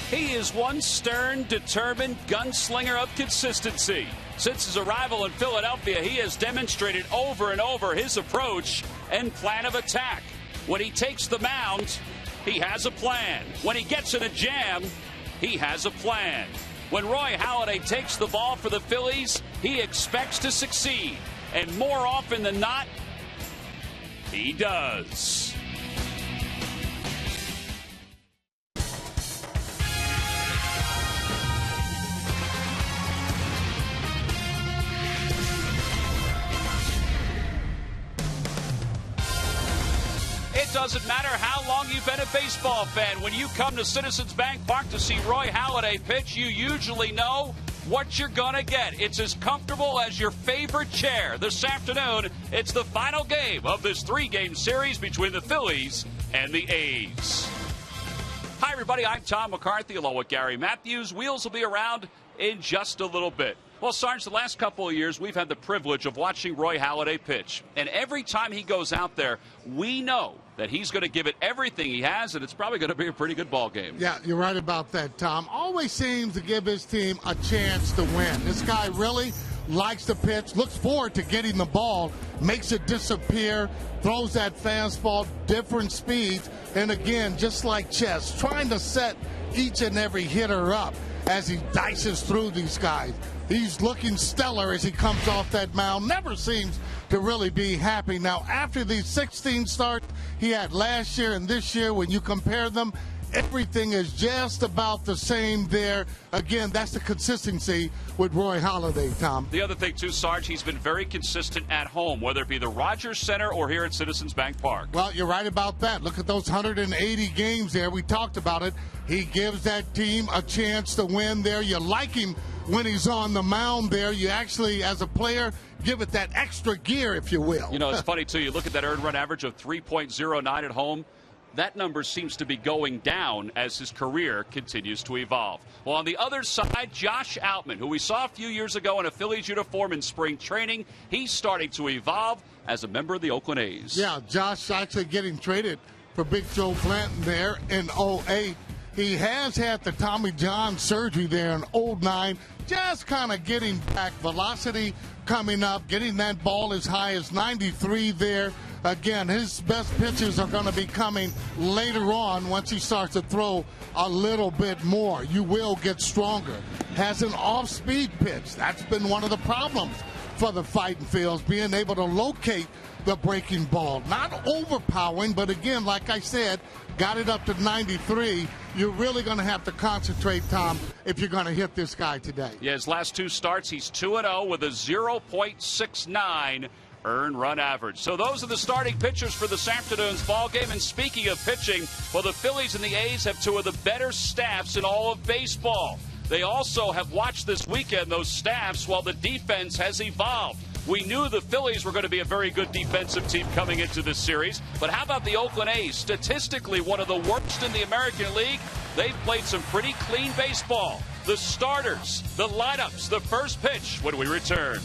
He is one stern, determined gunslinger of consistency. Since his arrival in Philadelphia, he has demonstrated over and over his approach and plan of attack. When he takes the mound, he has a plan. When he gets in a jam, he has a plan. When Roy Halladay takes the ball for the Phillies, he expects to succeed. And more often than not, he does. It doesn't matter how long you've been a baseball fan. When you come to Citizens Bank Park to see Roy Halladay pitch, you usually know what you're going to get. It's as comfortable as your favorite chair. This afternoon, it's the final game of this three-game series between the Phillies and the A's. Hi, everybody. I'm Tom McCarthy along with Gary Matthews. Wheels will be around in just a little bit. Well, Sarge, the last couple of years, we've had the privilege of watching Roy Halladay pitch. And every time he goes out there, we know that he's going to give it everything he has, and it's probably going to be a pretty good ball game. Yeah, you're right about that, Tom. Always seems to give his team a chance to win. This guy really likes to pitch, looks forward to getting the ball, makes it disappear, throws that fastball, different speeds, and again, just like chess, trying to set each and every hitter up as he dices through these guys. He's looking stellar as he comes off that mound. Never seems to really be happy. Now, after these 16 starts he had last year and this year, when you compare them, everything is just about the same there. Again, that's the consistency with Roy Halladay, Tom. The other thing, too, Sarge, he's been very consistent at home, whether it be the Rogers Center or here at Citizens Bank Park. Well, you're right about that. Look at those 180 games there. We talked about it. He gives that team a chance to win there. You like him when he's on the mound there. You actually, as a player, give it that extra gear, if you will. You know, it's funny, too. You look at that earned run average of 3.09 at home. That number seems to be going down as his career continues to evolve. Well, on the other side, Josh Outman, who we saw a few years ago in a Phillies uniform in spring training, he's starting to evolve as a member of the Oakland A's. Yeah, Josh actually getting traded for Big Joe Blanton there in 08. He has had the Tommy John surgery there in 09, just kind of getting back velocity coming up, getting that ball as high as 93 there. Again, his best pitches are going to be coming later on once he starts to throw a little bit more. You will get stronger. Has an off-speed pitch. That's been one of the problems for the Fighting Phils, being able to locate the breaking ball. Not overpowering, but again, like I said, got it up to 93. You're really going to have to concentrate, Tom, if you're going to hit this guy today. Yeah, his last two starts, he's 2-0 with a 0.69 earned run average. So those are the starting pitchers for this afternoon's ball game. And speaking of pitching, well, the Phillies and the A's have two of the better staffs in all of baseball. They also have watched this weekend those staffs while the defense has evolved. We knew the Phillies were going to be a very good defensive team coming into this series, but how about the Oakland A's? Statistically, one of the worst in the American League. They've played some pretty clean baseball. The starters, the lineups, the first pitch when we return.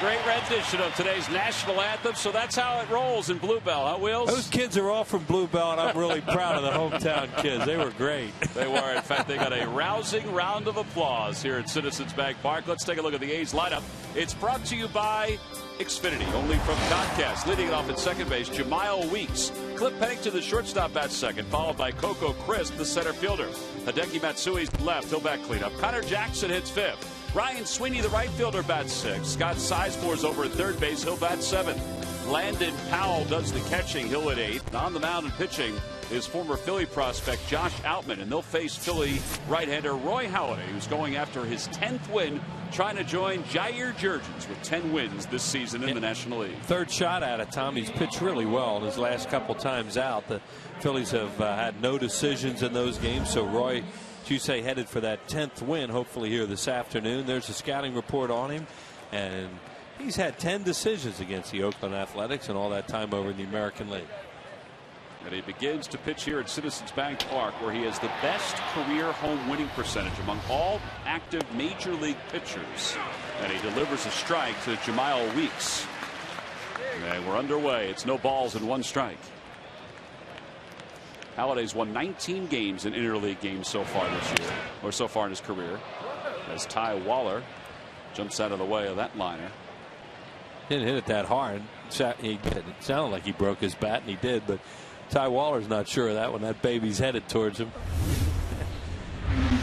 great rendition of today's national anthem. So that's how it rolls in Bluebell, huh, Wheels? Those kids are all from Bluebell, and I'm really proud of the hometown kids. They were great. They were. In fact, they got a rousing round of applause here at Citizens Bank Park. Let's take a look at the A's lineup. It's brought to you by Xfinity, only from Comcast. Leading it off at second base, Jemile Weeks. Cliff Pennington, the shortstop, bats second, followed by Coco Crisp, the center fielder. Hideki Matsui's left. He'll bat cleanup. Connor Jackson hits fifth. Ryan Sweeney, the right fielder, bats sixth. Scott Sizemore's over at third base. He'll bat seventh. Landon Powell does the catching. He'll hit eighth. And on the mound and pitching is former Philly prospect Josh Outman. And they'll face Philly right-hander Roy Halladay, who's going after his 10th win, trying to join Jair Jurgens with 10 wins this season in the National League. Third shot at it, Tom. He's pitched really well in his last couple times out. The Phillies have had no decisions in those games, so Roy, as you say, headed for that 10th win, hopefully here this afternoon. There's a scouting report on him, and he's had 10 decisions against the Oakland Athletics and all that time over in the American League. And he begins to pitch here at Citizens Bank Park, where he has the best career home winning percentage among all active major league pitchers. And he delivers a strike to Jemile Weeks. And we're underway. It's no balls and one strike. Halladay's won 19 games in interleague games so far this year, or so far in his career, as Ty Waller jumps out of the way of that liner. Didn't hit it that hard. It sounded like he broke his bat, and he did, but Ty Waller's not sure of that when that baby's headed towards him.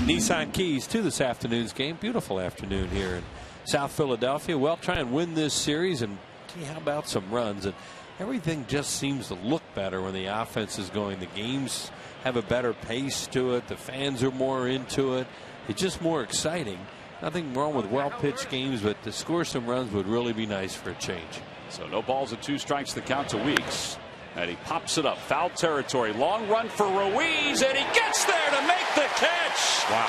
Nissan Keys to this afternoon's game. Beautiful afternoon here in South Philadelphia. Well, try and win this series, and gee, how about some runs? And everything just seems to look better when the offense is going. The games have a better pace to it. The fans are more into it. It's just more exciting. Nothing wrong with well-pitched games, but to score some runs would really be nice for a change. So no balls and two strikes, the count to Weeks. And he pops it up. Foul territory. Long run for Ruiz, and he gets there to make the catch. Wow.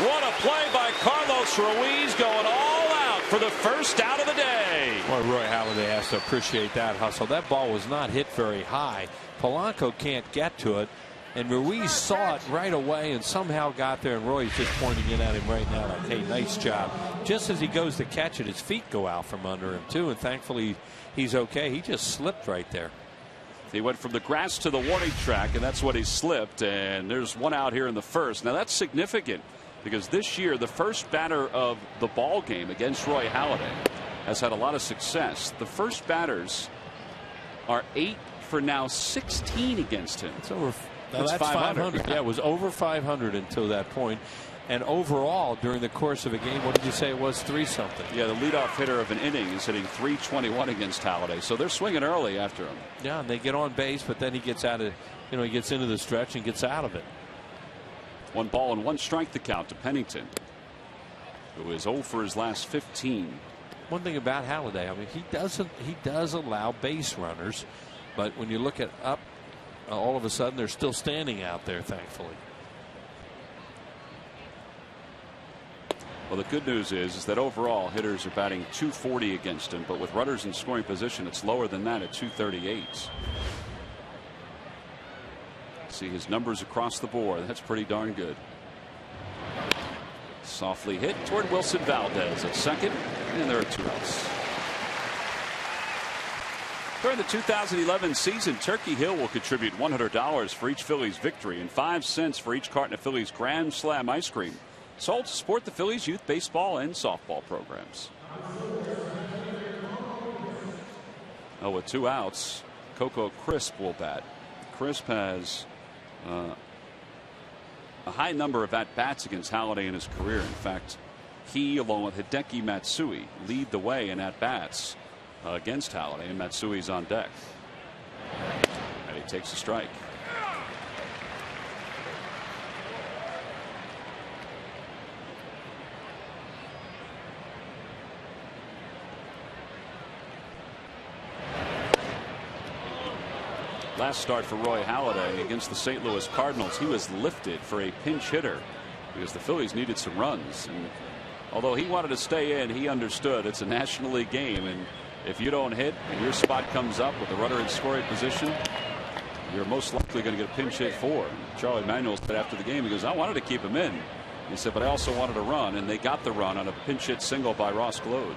What a play by Carlos Ruiz, going all out for the first out of the day. Well, Roy Halladay has to appreciate that hustle. That ball was not hit very high. Polanco can't get to it, and Ruiz saw it right away and somehow got there, and Roy's just pointing it at him right now like, hey, nice job. Just as he goes to catch it, his feet go out from under him, too, and thankfully he's okay. He just slipped right there. He went from the grass to the warning track, and that's what he slipped, and there's one out here in the first. Now, that's significant because this year the first batter of the ball game against Roy Halladay has had a lot of success. The first batters are 8 for now 16 against him. It's over. That's 500. Yeah, it was over 500 until that point. And overall, during the course of a game, what did you say it was? 3-something. Yeah, the leadoff hitter of an inning is hitting .321 against Halladay. So they're swinging early after him. Yeah, and they get on base, but then he gets out of, he gets into the stretch and gets out of it. 1 ball and 1 strike the count to Pennington, who is 0 for his last 15. One thing about Halladay, I mean, he does allow base runners, but when you look at up, all of a sudden they're still standing out there, thankfully. Well, the good news is that overall hitters are batting .240 against him, but with runners in scoring position, it's lower than that at .238. See his numbers across the board. That's pretty darn good. Softly hit toward Wilson Valdez at second, and there are 2 outs. During the 2011 season, Turkey Hill will contribute $100 for each Phillies victory and 5 cents for each carton of Phillies Grand Slam ice cream, sold to support the Phillies youth baseball and softball programs. Oh, with 2 outs, Coco Crisp will bat. Crisp has a high number of at-bats against Halladay in his career. In fact, he, along with Hideki Matsui, lead the way in at-bats against Halladay, and Matsui's on deck. And he takes a strike. Last start for Roy Halladay against the St. Louis Cardinals, he was lifted for a pinch hitter because the Phillies needed some runs. And although he wanted to stay in, he understood it's a National League game, and if you don't hit and your spot comes up with a runner in scoring position, you're most likely going to get a pinch hit for. Charlie Manuel said after the game, he goes, I wanted to keep him in. He said, but I also wanted to run, and they got the run on a pinch hit single by Ross Glode.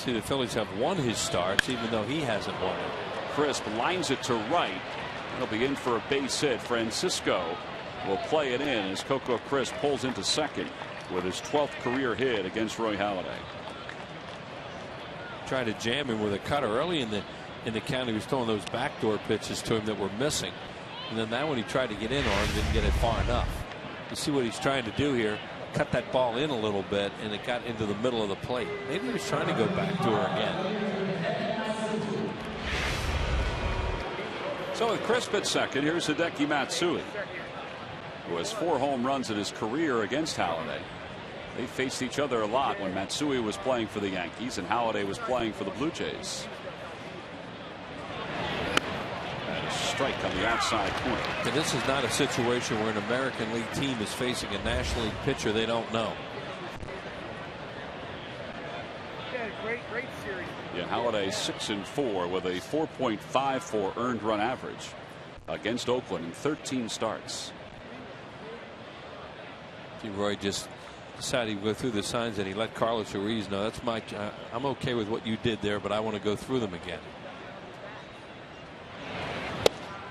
See, the Phillies have won his starts, even though he hasn't won it. Crisp lines it to right. He'll be in for a base hit. Francisco will play it in as Coco Crisp pulls into second with his 12th career hit against Roy Halladay. Tried to jam him with a cutter early in the count. He was throwing those backdoor pitches to him that were missing, and then that one he tried to get in on, didn't get it far enough. You see what he's trying to do here, cut that ball in a little bit, and it got into the middle of the plate. Maybe he was trying to go backdoor again. So with Crisp at second, here's Hideki Matsui, who has 4 home runs in his career against Halladay. They faced each other a lot when Matsui was playing for the Yankees and Halladay was playing for the Blue Jays. And a strike on the outside corner. And this is not a situation where an American League team is facing a National League pitcher they don't know. Yeah, great series. Yeah, Halladay 6-4 with a 4.54 earned run average against Oakland in 13 starts. See, Roy just decided he'd go through the signs, and he let Carlos Ruiz know, that's my I'm okay with what you did there, but I want to go through them again.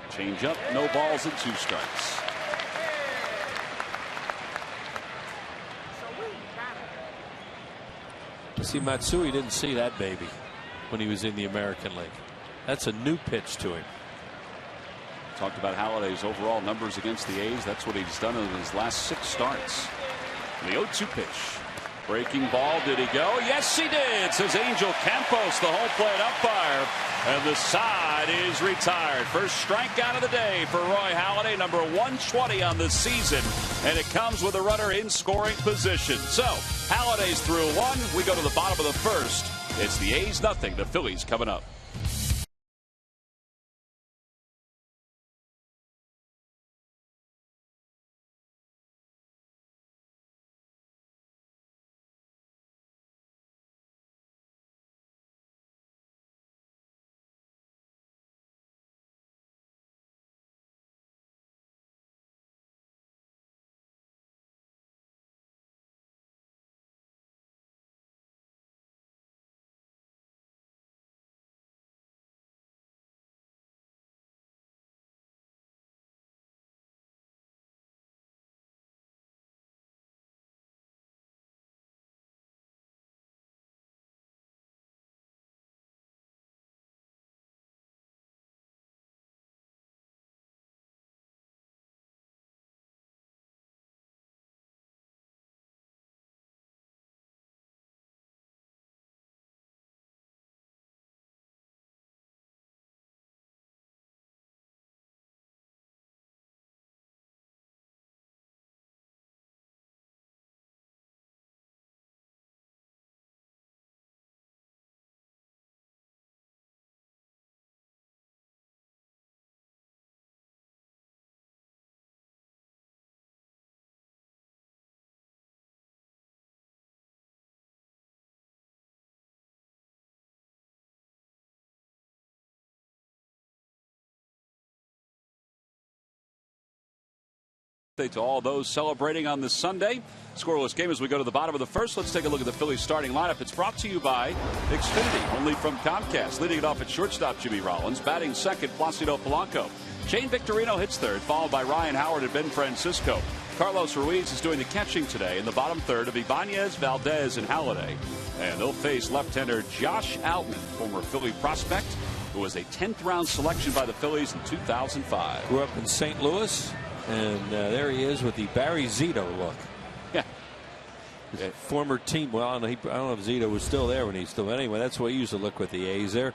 Change up, no balls and 2 strikes. See, Matsui didn't see that baby when he was in the American League. That's a new pitch to him. Talked about Halladay's overall numbers against the A's. That's what he's done in his last 6 starts. The 0-2 pitch. Breaking ball. Did he go? Yes, he did, says Angel Campos, the home plate umpire. And the side is retired. First strikeout of the day for Roy Halladay, number 120 on the season. And it comes with a runner in scoring position. So Halladay's through 1. We go to the bottom of the first. It's the A's 0. The Phillies coming up. To all those celebrating on this Sunday. Scoreless game as we go to the bottom of the first. Let's take a look at the Phillies starting lineup. It's brought to you by Xfinity, only from Comcast. Leading it off at shortstop, Jimmy Rollins. Batting second, Placido Polanco. Shane Victorino hits third, followed by Ryan Howard and Ben Francisco. Carlos Ruiz is doing the catching today in the bottom third of Ibanez, Valdez, and Halladay. And they'll face left-hander Josh Outman, former Philly prospect, who was a 10th round selection by the Phillies in 2005. Grew up in St. Louis. And there he is with the Barry Zito look. Yeah. His former team. Well, I don't know if Zito was still there when he still. Anyway, that's the way he used to look with the A's. There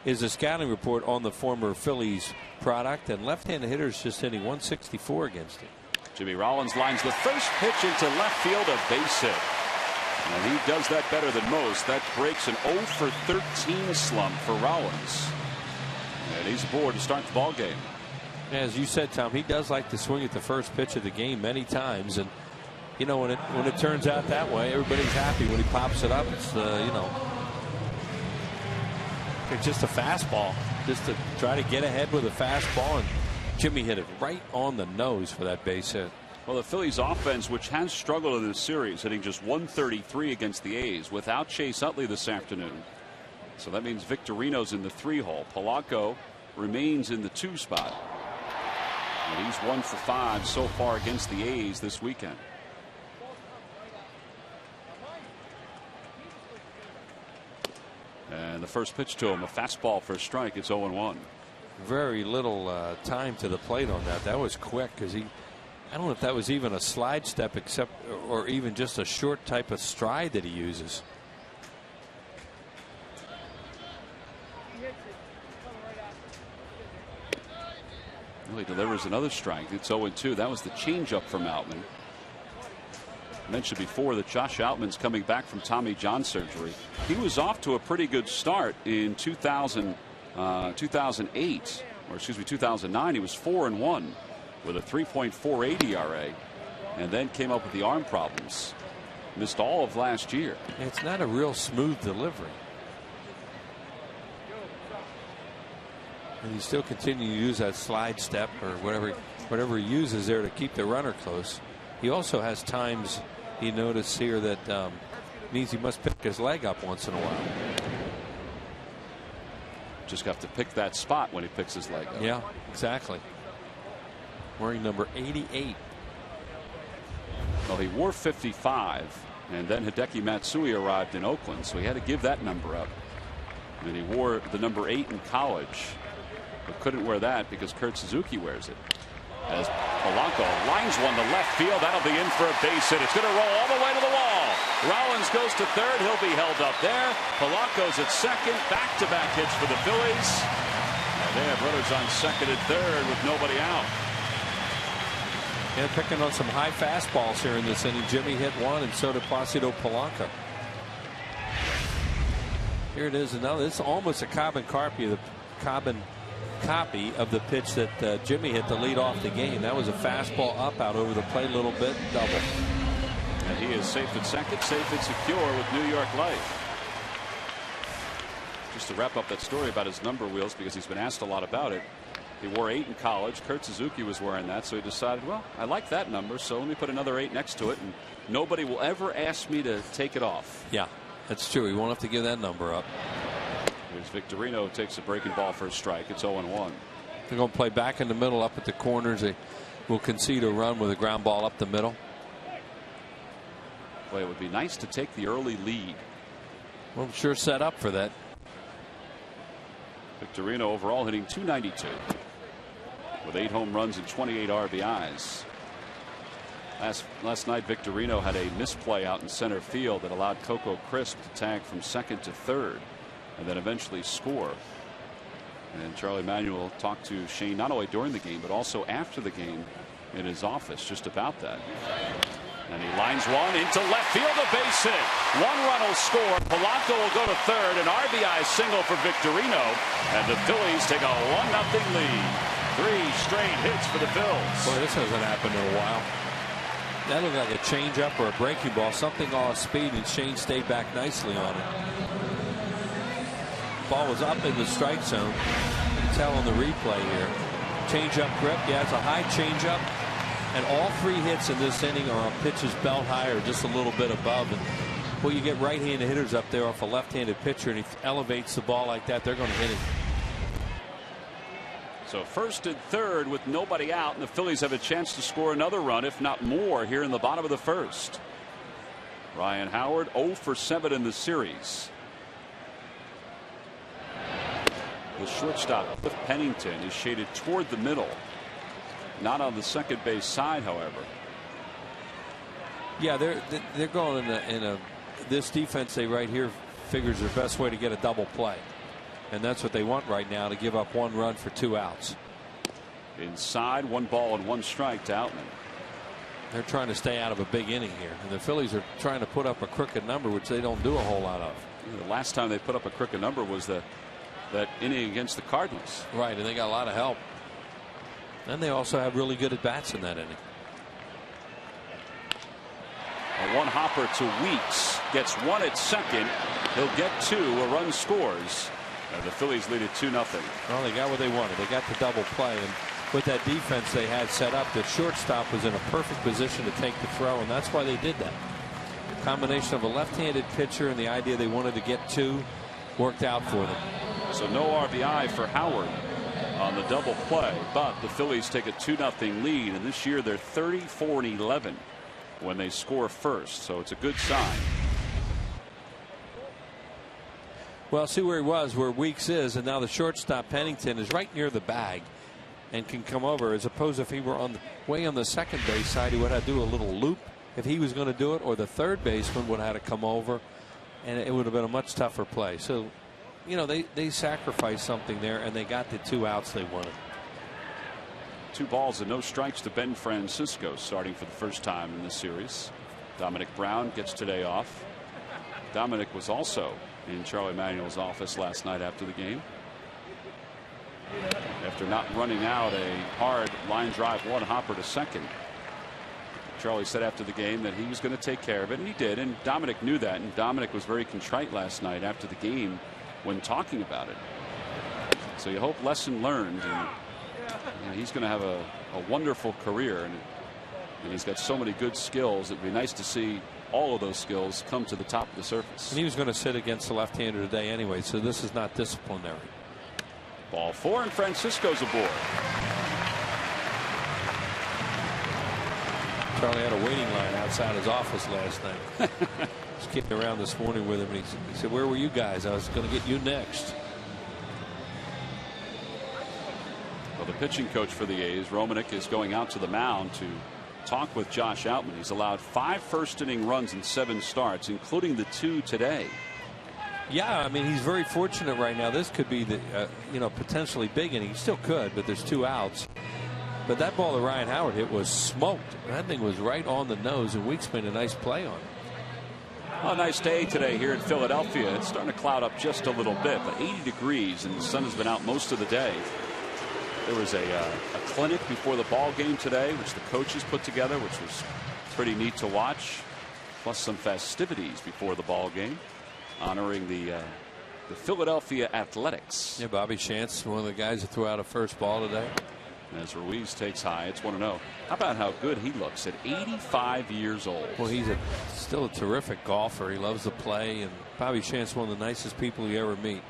is a scouting report on the former Phillies product, and left-handed hitters just hitting 164 against him. Jimmy Rollins lines the first pitch into left field, a base hit. And he does that better than most. That breaks an 0 for 13 slump for Rollins. And he's aboard to start the ball game. As you said, Tom, he does like to swing at the first pitch of the game many times, and you know when it turns out that way, everybody's happy. When he pops it up, it's it's just a fastball, just to try to get ahead with a fastball, and Jimmy hit it right on the nose for that base hit. Well, the Phillies offense, which has struggled in this series, hitting just 133 against the A's without Chase Utley this afternoon. So that means Victorino's in the 3 hole. Polanco remains in the 2 spot. And he's 1 for 5 so far against the A's this weekend. And the first pitch to him, a fastball for a strike. It's 0-1. Very little time to the plate on that. That was quick because I don't know if that was even a slide step or even just a short type of stride that he uses. Well, he delivers another strike. It's 0-2. That was the changeup from Outman. I mentioned before that Josh Outman's coming back from Tommy John surgery. He was off to a pretty good start in 2008, or excuse me, 2009. He was 4-1 with a 3.48 ERA, and then came up with the arm problems. Missed all of last year. It's not a real smooth delivery. And he still continues to use that slide step or whatever he uses there to keep the runner close. He also has times he noticed here that means he must pick his leg up once in a while. Just got to pick that spot when he picks his leg up. Yeah, exactly. Wearing number 88. Well, he wore 55, and then Hideki Matsui arrived in Oakland, so he had to give that number up. And he wore the number 8 in college, but couldn't wear that because Kurt Suzuki wears it. As Polanco lines one to left field, that'll be in for a base hit. It's going to roll all the way to the wall. Rollins goes to third. He'll be held up there. Polanco's at second. Back-to-back hits for the Phillies. And they have runners on second and third with nobody out. And picking on some high fastballs here in this inning. Jimmy hit one, and so did Placido Polanco. Here it is. And now it's almost a carbon copy of the pitch that Jimmy hit to lead off the game. That was a fastball up out over the plate a little bit, double. And he is safe at second, safe and secure with New York Life. Just to wrap up that story about his number, Wheels, because he's been asked a lot about it. He wore 8 in college. Kurt Suzuki was wearing that, so he decided, well, I like that number, so let me put another 8 next to it, and nobody will ever ask me to take it off. Yeah, that's true. He won't have to give that number up. Here's Victorino, takes a breaking ball for a strike. It's 0-1. They're going to play back in the middle up at the corners. They will concede a run with a ground ball up the middle. Boy, it would be nice to take the early lead. Well, I'm sure set up for that. Victorino overall hitting .292 with 8 home runs and 28 RBIs. Last night, Victorino had a misplay out in center field that allowed Coco Crisp to tag from second to third and then eventually score. And Charlie Manuel talked to Shane not only during the game but also after the game in his office just about that. And he lines one into left field, a base hit. 1 run will score. Polanco will go to third. An RBI single for Victorino. And the Phillies take a 1-0 lead. 3 straight hits for the Phils. Boy, this hasn't happened in a while. That looked like a changeup or a breaking ball. Something off speed, and Shane stayed back nicely on it. Ball was up in the strike zone. You can tell on the replay here. Changeup grip. Yeah, it's a high changeup. And all 3 hits in this inning are on pitches belt high or just a little bit above. And well, you get right-handed hitters up there off a left-handed pitcher, and he elevates the ball like that, they're going to hit it. So first and third with nobody out, and the Phillies have a chance to score another run, if not more, here in the bottom of the first. Ryan Howard 0 for 7 in the series. The shortstop, Cliff Pennington, is shaded toward the middle. Not on the second base side, however. Yeah, they're going in this defense. They right here figures their best way to get a double play, and that's what they want right now, to give up 1 run for 2 outs. Inside, 1 ball and 1 strike to Outman. They're trying to stay out of a big inning here, and the Phillies are trying to put up a crooked number, which they don't do a whole lot of. The last time they put up a crooked number was that inning against the Cardinals. Right, and they got a lot of help. And they also have really good at-bats in that inning. A 1 hopper to Weeks. Gets 1 at second. He'll get 2. A run scores. And the Phillies lead it 2-0. Well, they got what they wanted. They got the double play. And with that defense they had set up, the shortstop was in a perfect position to take the throw, and that's why they did that. Combination of a left-handed pitcher and the idea they wanted to get 2. worked out for them. So no RBI for Howard on the double play, but the Phillies take a 2-0 lead, and this year they're 34-11 when they score first, so it's a good sign. Well, see where he was, where Weeks is, and now the shortstop Pennington is right near the bag and can come over, as opposed if he were on the way on the second base side, he would have to do a little loop if he was going to do it, or the third baseman would have had to come over, and it would have been a much tougher play. So, you know, they sacrificed something there, and they got the 2 outs they wanted. 2 balls and no strikes to Ben Francisco, starting for the first time in this series. Dominic Brown gets today off. Dominic was also in Charlie Manuel's office last night after the game, after not running out a hard line drive 1 hopper to second. Charlie said after the game that he was going to take care of it, and he did, and Dominic knew that, and Dominic was very contrite last night after the game when talking about it. So you hope lesson learned, and he's going to have a wonderful career, and he's got so many good skills. It'd be nice to see all of those skills come to the top of the surface. And he was going to sit against the left-hander today anyway, so this is not disciplinary. Ball 4, and Francisco's aboard. Charlie had a waiting line outside his office last night. Just kidding around this morning with him, and he said, "Where were you guys? I was going to get you next." Well, the pitching coach for the A's, Romanek, is going out to the mound to talk with Josh Outman. He's allowed 5 first-inning runs in 7 starts, including the 2 today. Yeah, I mean, he's very fortunate right now. This could be the potentially big inning. He still could, but there's 2 outs. But that ball that Ryan Howard hit was smoked. That thing was right on the nose, and Weeks made a nice play on it. Well, a nice day today here in Philadelphia. It's starting to cloud up just a little bit, but 80 degrees, and the sun has been out most of the day. There was a clinic before the ball game today, which the coaches put together, which was pretty neat to watch, plus some festivities before the ball game, honoring the Philadelphia Athletics. Yeah, Bobby Shantz, one of the guys that threw out a first ball today. As Ruiz takes high, it's 1-0. How about how good he looks at 85 years old? Well, he's still a terrific golfer. He loves to play, and Bobby Shantz, one of the nicest people you ever meet.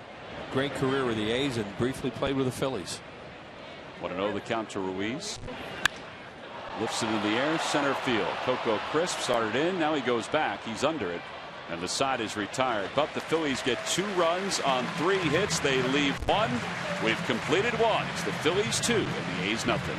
Great career with the A's and briefly played with the Phillies. 1-0 the count to Ruiz. Lifts it in the air, center field. Coco Crisp started in, now he goes back. He's under it, and the side is retired. But the Phillies get 2 runs on 3 hits. They leave 1. We've completed 1. It's the Phillies 2 and the A's nothing.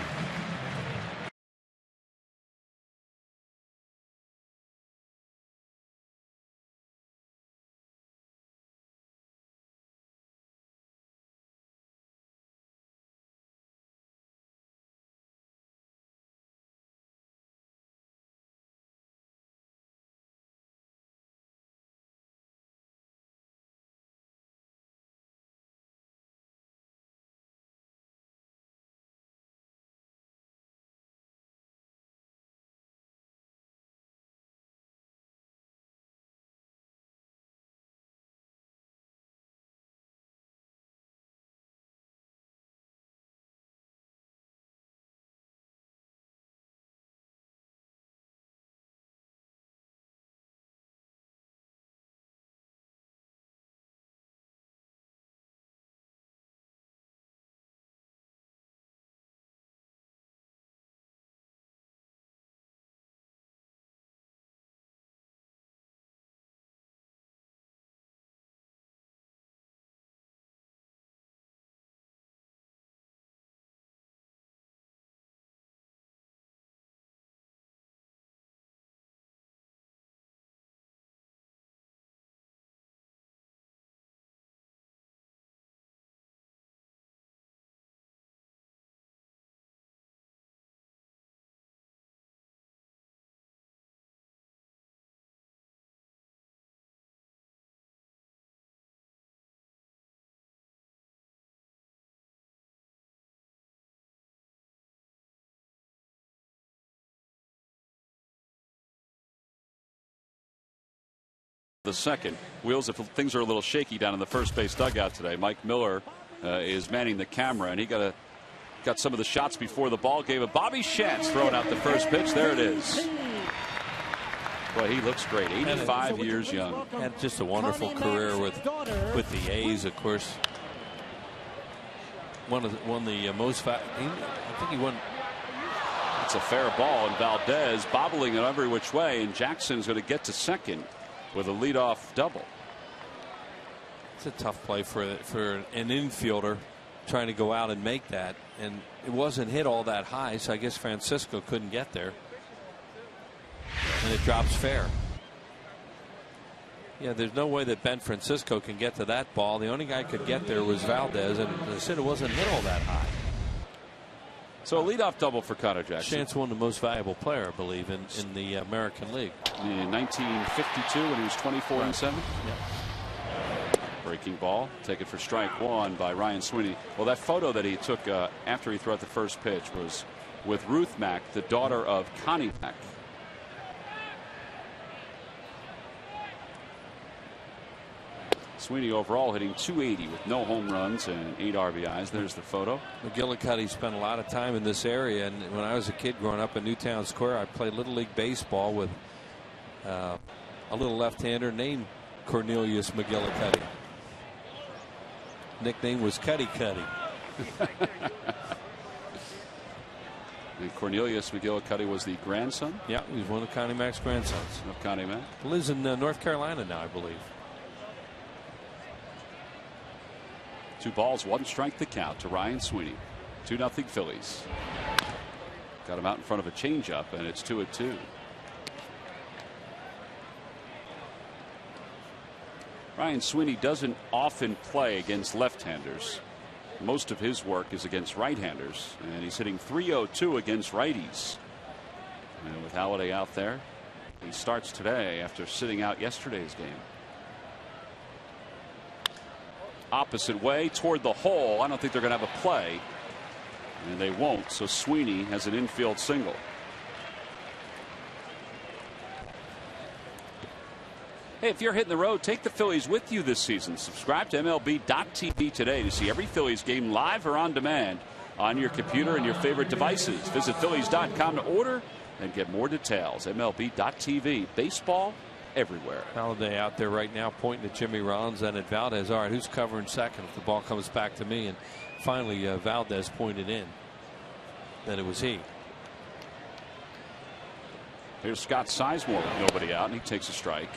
The second. Wheels, if things are a little shaky down in the first base dugout today, Mike Miller is manning the camera, and he got some of the shots before the ball game. Bobby Shantz throwing out the first pitch. There it is. Well, he looks great. 85 years young. Had just a wonderful career with the A's, of course. Won the most. I think he won. It's a fair ball, and Valdez bobbling it every which way, and Jackson's going to get to second with a leadoff double. It's a tough play for an infielder trying to go out and make that, and it wasn't hit all that high, so I guess Francisco couldn't get there, and it drops fair. Yeah, there's no way that Ben Francisco can get to that ball. The only guy could get there was Valdez, and I said it wasn't hit all that high. So a leadoff double for Connor Jackson. Chance won the most valuable player, I believe, in the American League. In 1952 when he was 24 and 7. Yeah. Breaking ball, taken for strike one by Ryan Sweeney. Well, that photo that he took after he threw out the first pitch was with Ruth Mack, the daughter of Connie Mack. Sweeney overall hitting .280 with no home runs and 8 RBIs. There's the photo. McGillicuddy spent a lot of time in this area, and when I was a kid growing up in Newtown Square, I played Little League Baseball with a little left-hander named Cornelius McGillicuddy. Nickname was Cuddy Cuddy. And Cornelius McGillicuddy was the grandson? Yeah, he was one of Connie Mack's grandsons. Of Connie Mack. Lives in North Carolina now, I believe. 2 balls, 1 strike the count to Ryan Sweeney. 2-0 Phillies. Got him out in front of a changeup, and it's 2-2. Ryan Sweeney doesn't often play against left-handers. Most of his work is against right-handers, and he's hitting .302 against righties. And with Halladay out there, he starts today after sitting out yesterday's game. Opposite way toward the hole. I don't think they're going to have a play, and they won't. So Sweeney has an infield single. Hey, if you're hitting the road, take the Phillies with you this season. Subscribe to MLB.tv today to see every Phillies game live or on demand on your computer and your favorite devices. Visit Phillies.com to order and get more details. MLB.tv. Baseball everywhere. Halladay out there right now pointing at Jimmy Rollins and at Valdez. All right, who's covering second if the ball comes back to me? And finally Valdez pointed in that it was he. Here's Scott Sizemore with nobody out, and he takes a strike.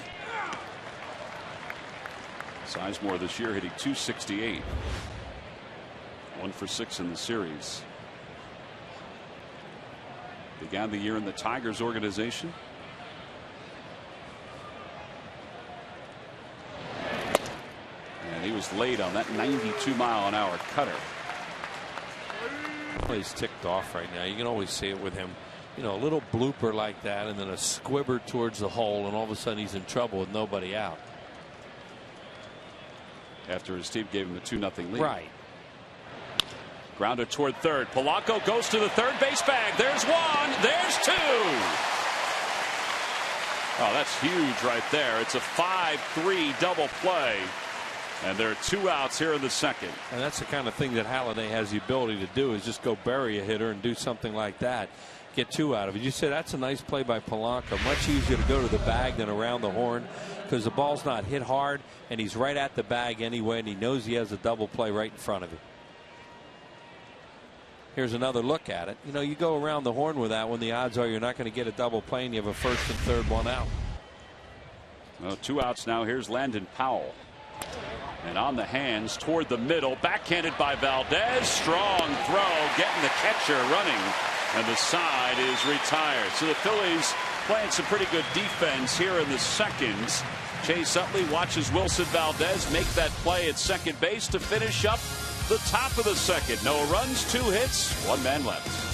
Sizemore this year hitting .268. 1 for 6 in the series. Began the year in the Tigers organization. And he was late on that 92-mile-an-hour cutter. He's ticked off right now. You can always see it with him. You know, a little blooper like that, and then a squibber towards the hole, and all of a sudden he's in trouble with nobody out. After his team gave him the 2-0 lead. Right. Grounded toward third. Polanco goes to the third base bag. There's 1. There's 2. Oh, that's huge right there. It's a 5-3 double play. And there are 2 outs here in the second. And that's the kind of thing that Halladay has the ability to do, is just go bury a hitter and do something like that. Get 2 out of it. You said that's a nice play by Polanco. Much easier to go to the bag than around the horn, because the ball's not hit hard and he's right at the bag anyway, and he knows he has a double play right in front of him. Here's another look at it. You know, you go around the horn with that when the odds are you're not going to get a double play and you have a first and third one out. Well, 2 outs now. Here's Landon Powell. And on the hands toward the middle, backhanded by Valdez. Strong throw, getting the catcher running, and the side is retired. So the Phillies playing some pretty good defense here in the second. Chase Utley watches Wilson Valdez make that play at second base to finish up the top of the second. No runs, 2 hits, 1 man left.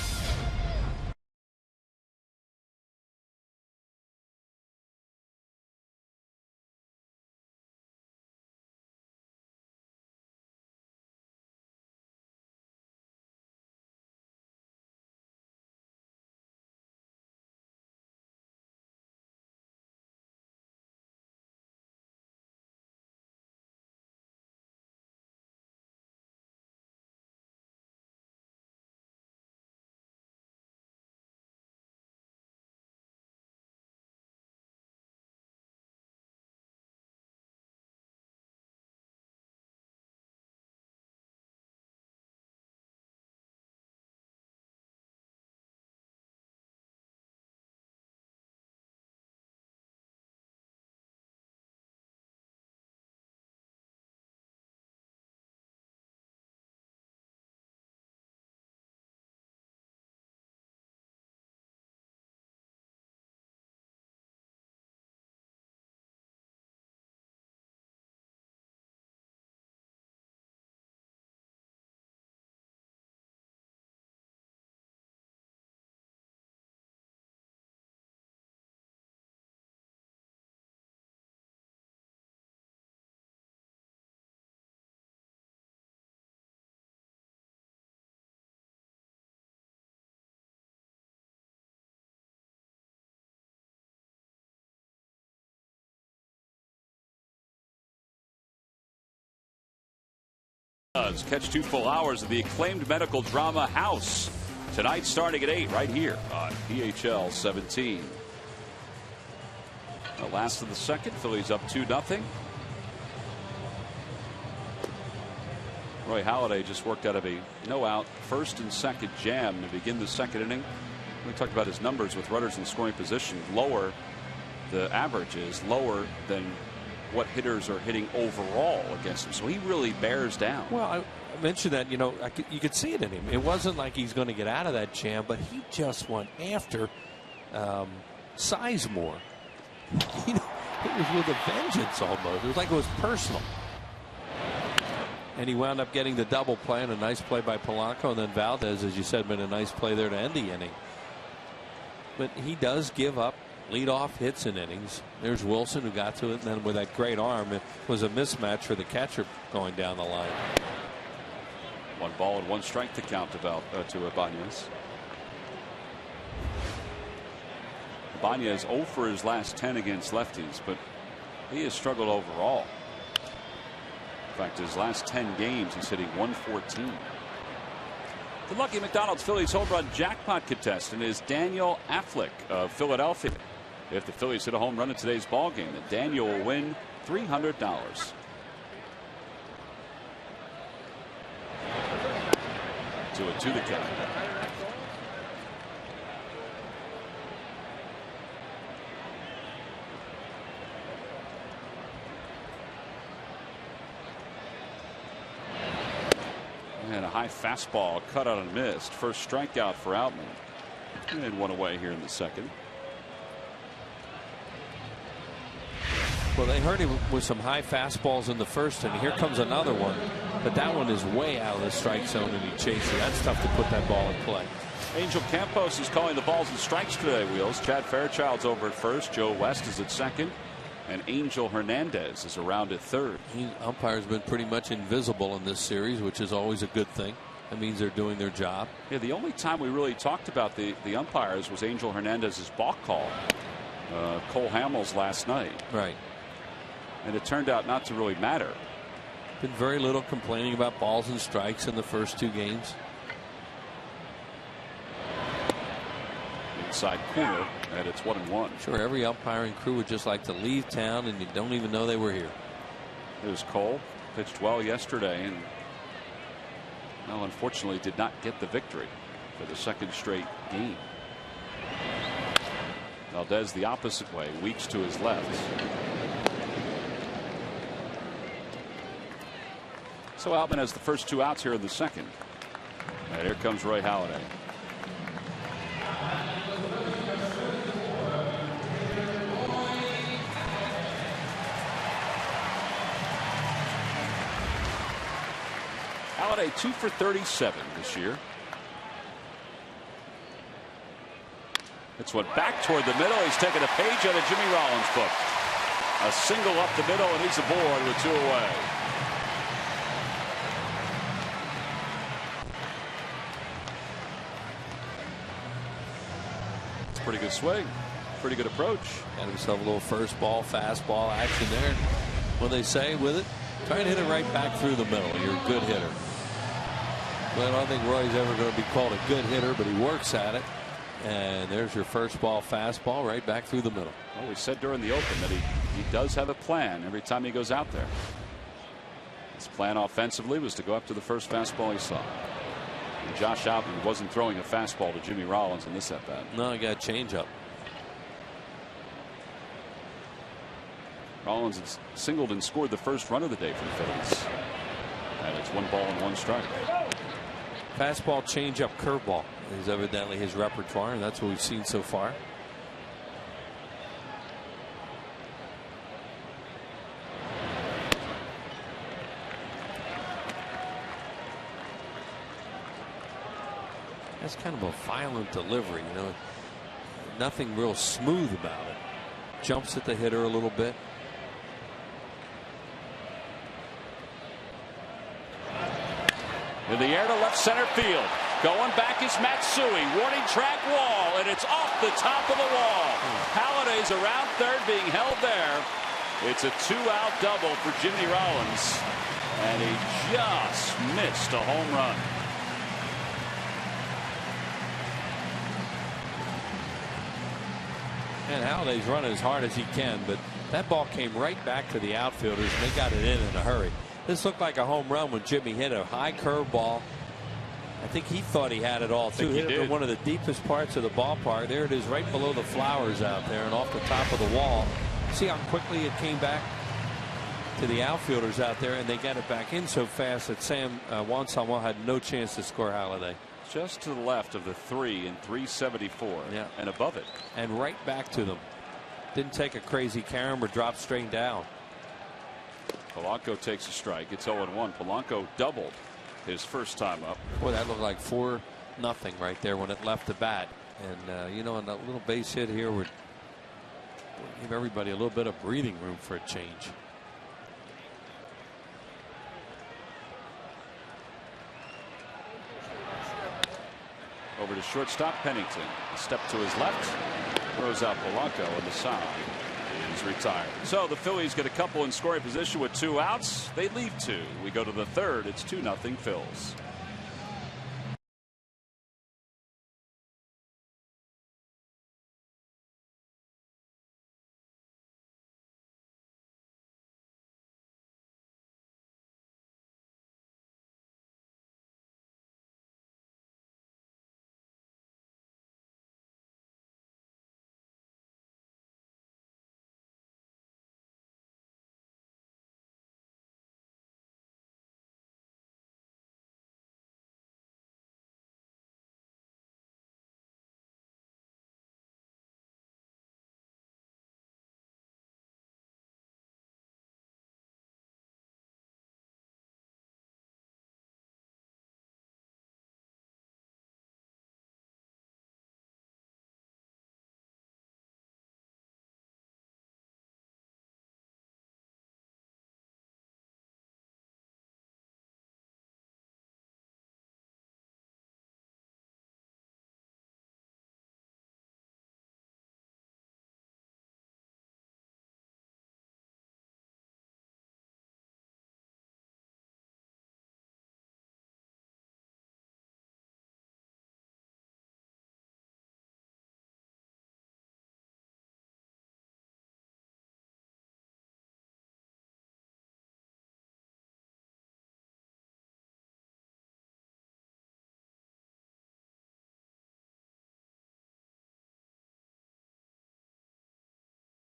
does. Catch 2 full hours of the acclaimed medical drama House tonight starting at 8 right here on PHL 17. The last of the second. Phillies up 2-0. Roy Halladay just worked out of a no-out first and second jam to begin the second inning. We talked about his numbers with runners in scoring position. Lower, the average is lower than what hitters are hitting overall against him. So he really bears down. Well, I mentioned that, you know, you could see it in him. It wasn't like he's going to get out of that jam, but he just went after Sizemore. You know, it was with a vengeance almost. It was like it was personal. And he wound up getting the double play and a nice play by Polanco, and then Valdez, as you said, been a nice play there to end the inning. But he does give up leadoff hits in innings. There's Wilson who got to it, and then with that great arm, it was a mismatch for the catcher going down the line. 1 ball and 1 strike to count to Ibanez. Ibanez 0 for his last 10 against lefties, but he has struggled overall. In fact, his last 10 games, he's hitting .114. The lucky McDonald's Phillies home run jackpot contestant is Daniel Affleck of Philadelphia. If the Phillies hit a home run in today's ball game, then Daniel will win $300. To a 2 the count. And a high fastball cut out and missed. First strikeout for Outman. And 1 away here in the second. Well, they hurt him with some high fastballs in the first inning. Here comes another one, but that one is way out of the strike zone, and he chases it. That's tough to put that ball in play. Angel Campos is calling the balls and strikes today, Wheels. Chad Fairchild's over at first. Joe West is at second. And Angel Hernandez is around at third. Umpire's been pretty much invisible in this series, which is always a good thing. That means they're doing their job. Yeah, the only time we really talked about the umpires was Angel Hernandez's balk call. Cole Hamels last night. Right. And it turned out not to really matter. Been very little complaining about balls and strikes in the first 2 games. Inside corner, and it's 1-1. Sure, every umpiring crew would just like to leave town, and you don't even know they were here. There's Cole, pitched well yesterday, and well, unfortunately did not get the victory for the second straight game. Valdez the opposite way, Weeks to his left. So Outman has the first 2 outs here in the second. And here comes Roy Halladay. Halladay 2 for 37 this year. It's one back toward the middle. He's taking a page out of Jimmy Rollins' book. A single up the middle, and he's aboard with 2 away. It's a pretty good swing. Pretty good approach. Got himself a little first ball, fastball action there. What they say with it? Try and hit it right back through the middle. You're a good hitter. Well, I don't think Roy's ever going to be called a good hitter, but he works at it. And there's your first ball fastball right back through the middle. Well, we said during the open that he does have a plan every time he goes out there. His plan offensively was to go up to the first fastball he saw. And Josh Outman wasn't throwing a fastball to Jimmy Rollins in this at bat. No, he got a changeup. Rollins has singled and scored the first run of the day for the Phillies. And it's 1 ball and 1 strike. Fastball, changeup, curveball is evidently his repertoire, and that's what we've seen so far. That's kind of a violent delivery, you know. Nothing real smooth about it. Jumps at the hitter a little bit. In the air to left center field. Going back is Matsui. Warning track wall, and it's off the top of the wall. Halladay's around third, being held there. It's a 2-out double for Jimmy Rollins. And he just missed a home run. And Halladay's running as hard as he can, but that ball came right back to the outfielders, and they got it in a hurry. This looked like a home run when Jimmy hit a high curve ball. I think he thought he had it all, too. Hit it from one of the deepest parts of the ballpark. There it is, right below the flowers out there and off the top of the wall. See how quickly it came back to the outfielders out there, and they got it back in so fast that Juan Samuel had no chance to score Halladay. Just to the left of the 3 in 374. Yeah. And above it. And right back to them. Didn't take a crazy carom or drop straight down. Polanco takes a strike. It's 0-1. Polanco doubled his first time up. Boy, that looked like 4-0 right there when it left the bat. And, you know, on that little base hit here would give everybody a little bit of breathing room for a change. Over to shortstop Pennington. A step to his left. Throws out Polanco, and the side is retired. So the Phillies get a couple in scoring position with 2 outs. They leave 2. We go to the third. It's 2-0 Phils.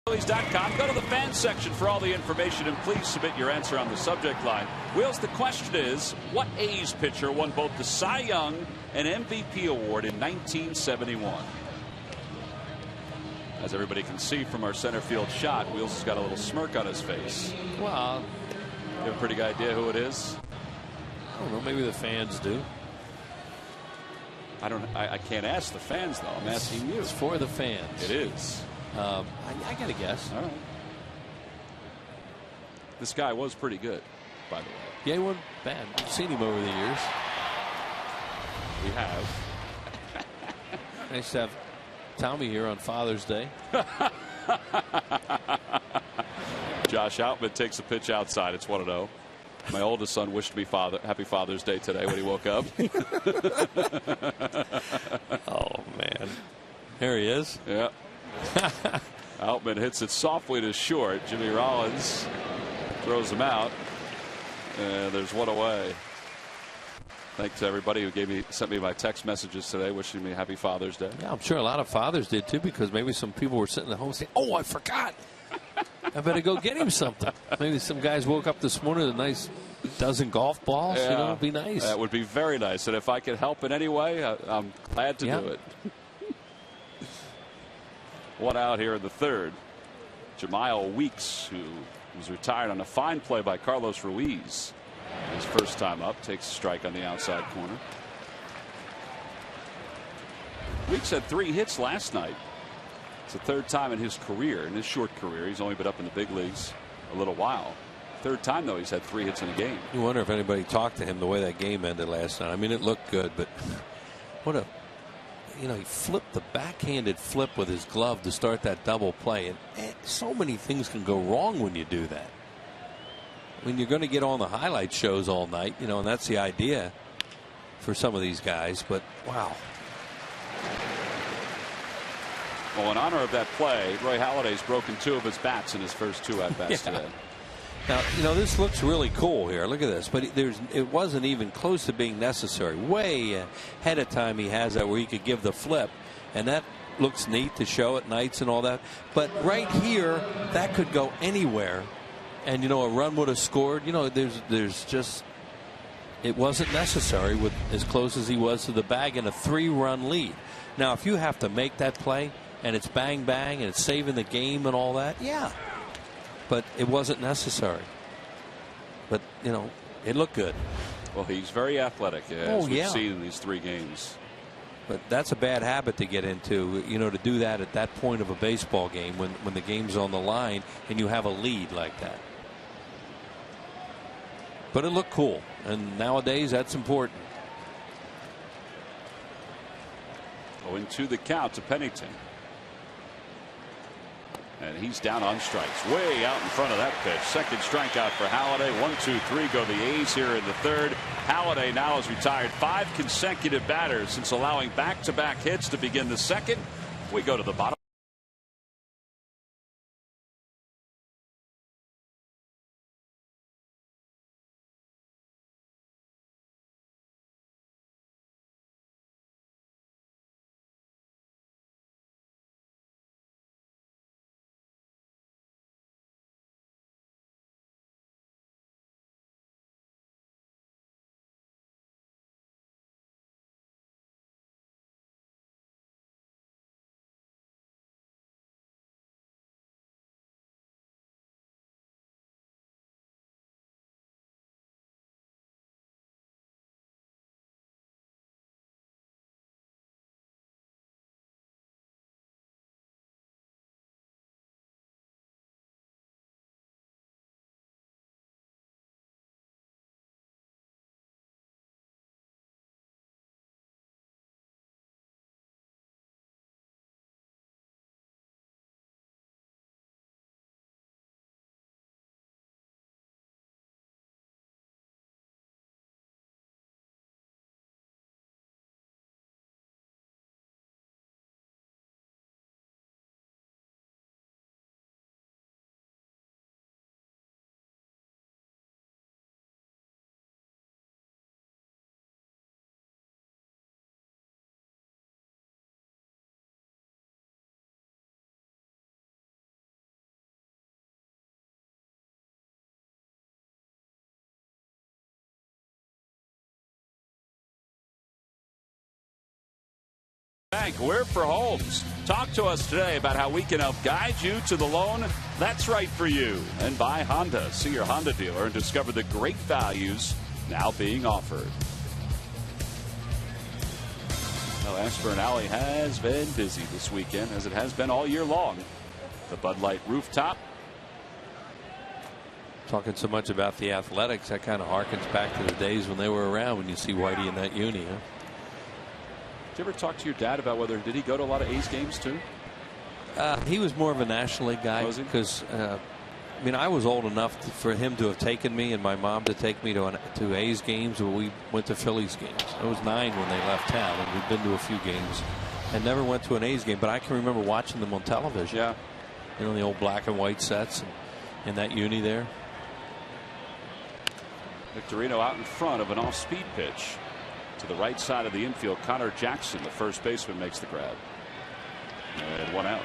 Phillies.com. Go to the fan section for all the information, and please submit your answer on the subject line. Wheels, the question is, what A's pitcher won both the Cy Young and MVP award in 1971? As everybody can see from our center field shot, Wheels has got a little smirk on his face. Well, you have a pretty good idea who it is? I don't know. Maybe the fans do. I can't ask the fans, though. I'm asking you. It's for the fans. It is. I got to guess. All right. This guy was pretty good, by the way. Yeah, he wasn't bad. We've seen him over the years. We have. Nice to have Tommy here on Father's Day. Josh Outman takes a pitch outside. It's 1-0. My oldest son wished me happy Father's Day today when he woke up. Oh, man. There he is. Yeah. Outman hits it softly to short. Jimmy Rollins throws him out, and there's one away. Thanks to everybody who sent me my text messages today wishing me happy Father's Day. Yeah, I'm sure a lot of fathers did too, because maybe some people were sitting at home saying, "Oh, I forgot. I better go get him something." Maybe some guys woke up this morning with a nice dozen golf balls. Yeah, you know, it'd be nice. That would be very nice, and if I could help in any way, I'm glad to do it. One out here in the third. Jamiel Weeks, who was retired on a fine play by Carlos Ruiz. His first time up, takes a strike on the outside corner. Weeks had 3 hits last night. It's the 3rd time in his career, in his short career. He's only been up in the big leagues a little while. 3rd time, though, he's had 3 hits in a game. You wonder if anybody talked to him the way that game ended last night. I mean, it looked good, but what a... You know, he flipped the backhanded flip with his glove to start that double play. And so many things can go wrong when you do that. when you're going to get on the highlight shows all night, you know, and that's the idea for some of these guys. But wow. Well, in honor of that play, Roy Halladay's broken 2 of his bats in his first 2 at-bats today. Now, you know, this looks really cool here. Look at this. But it wasn't even close to being necessary. Way ahead of time he has that where he could give the flip. And that looks neat to show at nights and all that. But right here, that could go anywhere. And, you know, a run would have scored. You know, there's just, it wasn't necessary with as close as he was to the bag in a 3-run lead. Now, if you have to make that play and it's bang, bang, and it's saving the game and all that, yeah. But it wasn't necessary. But, you know, it looked good. Well, he's very athletic, as we've seen in these 3 games. But that's a bad habit to get into, you know, to do that at that point of a baseball game when the game's on the line and you have a lead like that. But it looked cool. And nowadays, that's important. Going to the count to Pennington. And he's down on strikes, way out in front of that pitch. Second strikeout for Halladay. 1, 2, 3 go the A's here in the 3rd. Halladay now has retired 5 consecutive batters since allowing back-to-back hits to begin the 2nd. We go to the bottom. We're for homes. Talk to us today about how we can help guide you to the loan that's right for you. And by Honda. See your Honda dealer and discover the great values now being offered. Well, Ashburn Alley has been busy this weekend, as it has been all year long. The Bud Light rooftop. Talking so much about the Athletics, that kind of harkens back to the days when they were around, when you see Whitey in that uni. Huh? Did you ever talk to your dad about whether, did he go to a lot of A's games too? He was more of a National League guy, because I mean, I was old enough for him to have taken me and my mom to take me to A's games, where we went to Phillies games. I was 9 when they left town, and we've been to a few games and never went to an A's game, but I can remember watching them on television. Yeah. You know, the old black and white sets in that uni there. Victorino out in front of an off-speed pitch. To the right side of the infield, Connor Jackson, the first baseman, makes the grab. And 1 out.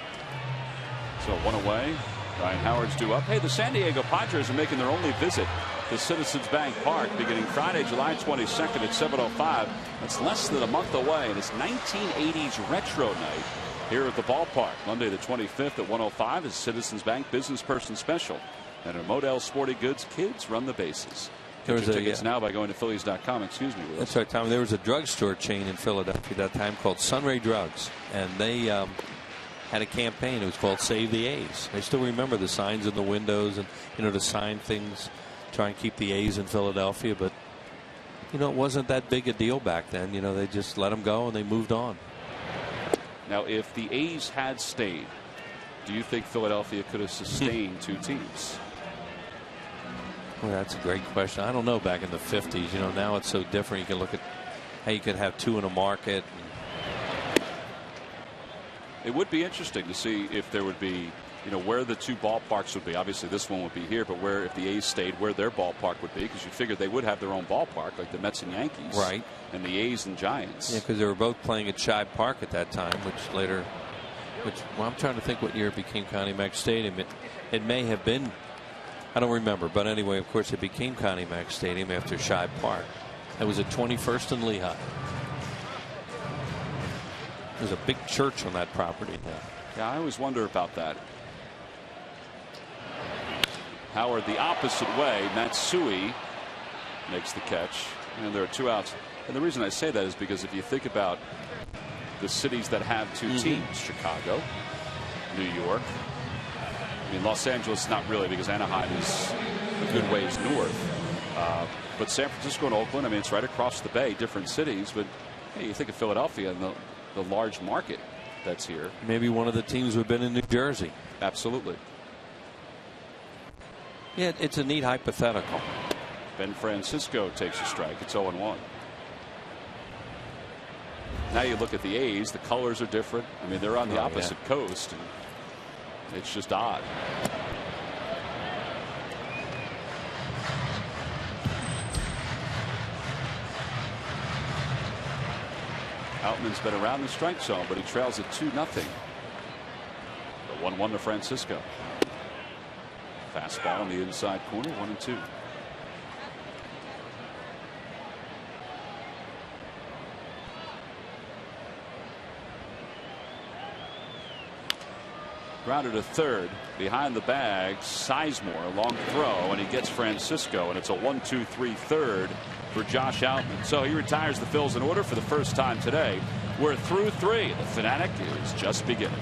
So 1 away. Ryan Howard's due up. Hey, the San Diego Padres are making their only visit to Citizens Bank Park beginning Friday, July 22nd at 7:05. That's less than a month away, and it's 1980s retro night here at the ballpark. Monday the 25th at 1:05 is Citizens Bank Business Person Special. And at Modell Sporting Goods, kids run the bases. There was tickets now by going to Phillies.com. Excuse me. That's right, Tom. There was a drugstore chain in Philadelphia at that time called Sunray Drugs, and they had a campaign. It was called Save the A's. I still remember the signs in the windows, and you know, to sign things, try and keep the A's in Philadelphia. But you know, it wasn't that big a deal back then. You know, they just let them go and they moved on. Now, if the A's had stayed, do you think Philadelphia could have sustained 2 teams? Well, that's a great question. I don't know. Back in the 50s, now it's so different. You can look at how you could have two in a market. It would be interesting to see if there would be, where the two ballparks would be. Obviously, this one would be here, but where, if the A's stayed, where their ballpark would be, because you figure they would have their own ballpark, like the Mets and Yankees, right? And the A's and Giants. Yeah, because they were both playing at Shibe Park at that time, well, I'm trying to think what year it became Connie Mack Stadium. It may have been, I don't remember, but anyway, of course, it became Connie Mack Stadium after Shibe Park. It was at 21st and Lehigh. There's a big church on that property now. Yeah, I always wonder about that. Howard the opposite way. Matsui makes the catch, and there are two outs. And the reason I say that is because if you think about the cities that have two teams, Chicago, New York. I mean, Los Angeles, not really, because Anaheim is a good ways north. But San Francisco and Oakland, I mean, it's right across the bay, different cities. But hey, you think of Philadelphia and the large market that's here. Maybe one of the teams would have been in New Jersey. Absolutely. Yeah, it's a neat hypothetical. Ben Francisco takes a strike. It's 0-1. Now you look at the A's, the colors are different. I mean, they're on the opposite coast, and it's just odd. Outman's been around the strike zone, but he trails it 2-0. The 1-1 to Francisco. Fastball on the inside corner, 1-2. Grounded to third, behind the bag, Sizemore, a long throw, and he gets Francisco, and it's a 1-2-3 third for Josh Outman. So he retires the Phils in order for the first time today. We're through 3. The Fanatic is just beginning.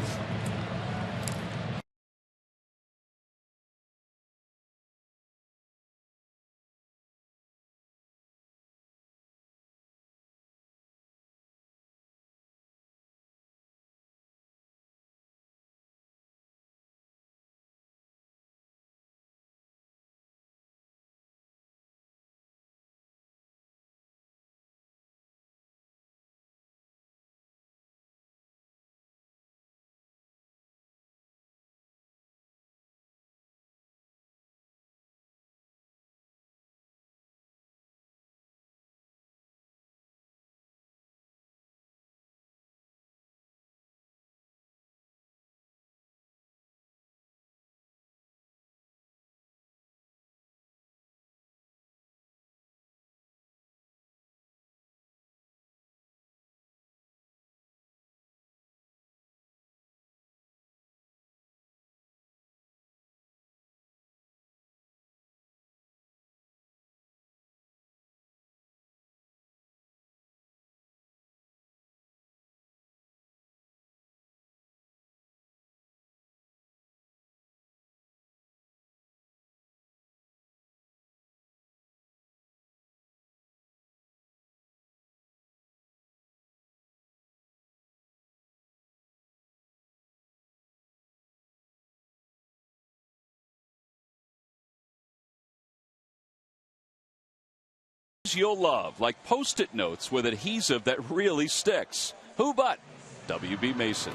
You'll love, like Post-it notes with adhesive that really sticks. Who but W.B. Mason?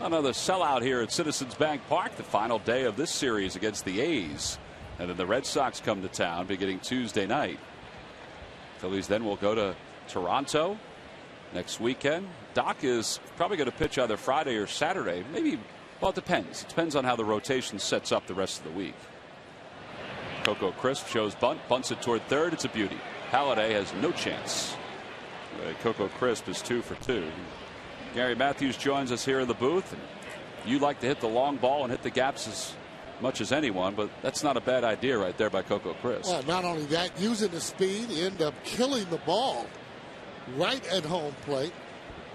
Another sellout here at Citizens Bank Park, the final day of this series against the A's. And then the Red Sox come to town beginning Tuesday night. Phillies then will go to Toronto next weekend. Doc is probably going to pitch either Friday or Saturday, maybe. Well, it depends. It depends on how the rotation sets up the rest of the week. Coco Crisp shows bunt, bunts it toward third. It's a beauty. Halladay has no chance. Coco Crisp is 2 for 2. Gary Matthews joins us here in the booth. And you like to hit the long ball and hit the gaps as much as anyone, but that's not a bad idea right there by Coco Crisp. Well, not only that, using the speed, you end up killing the ball right at home plate.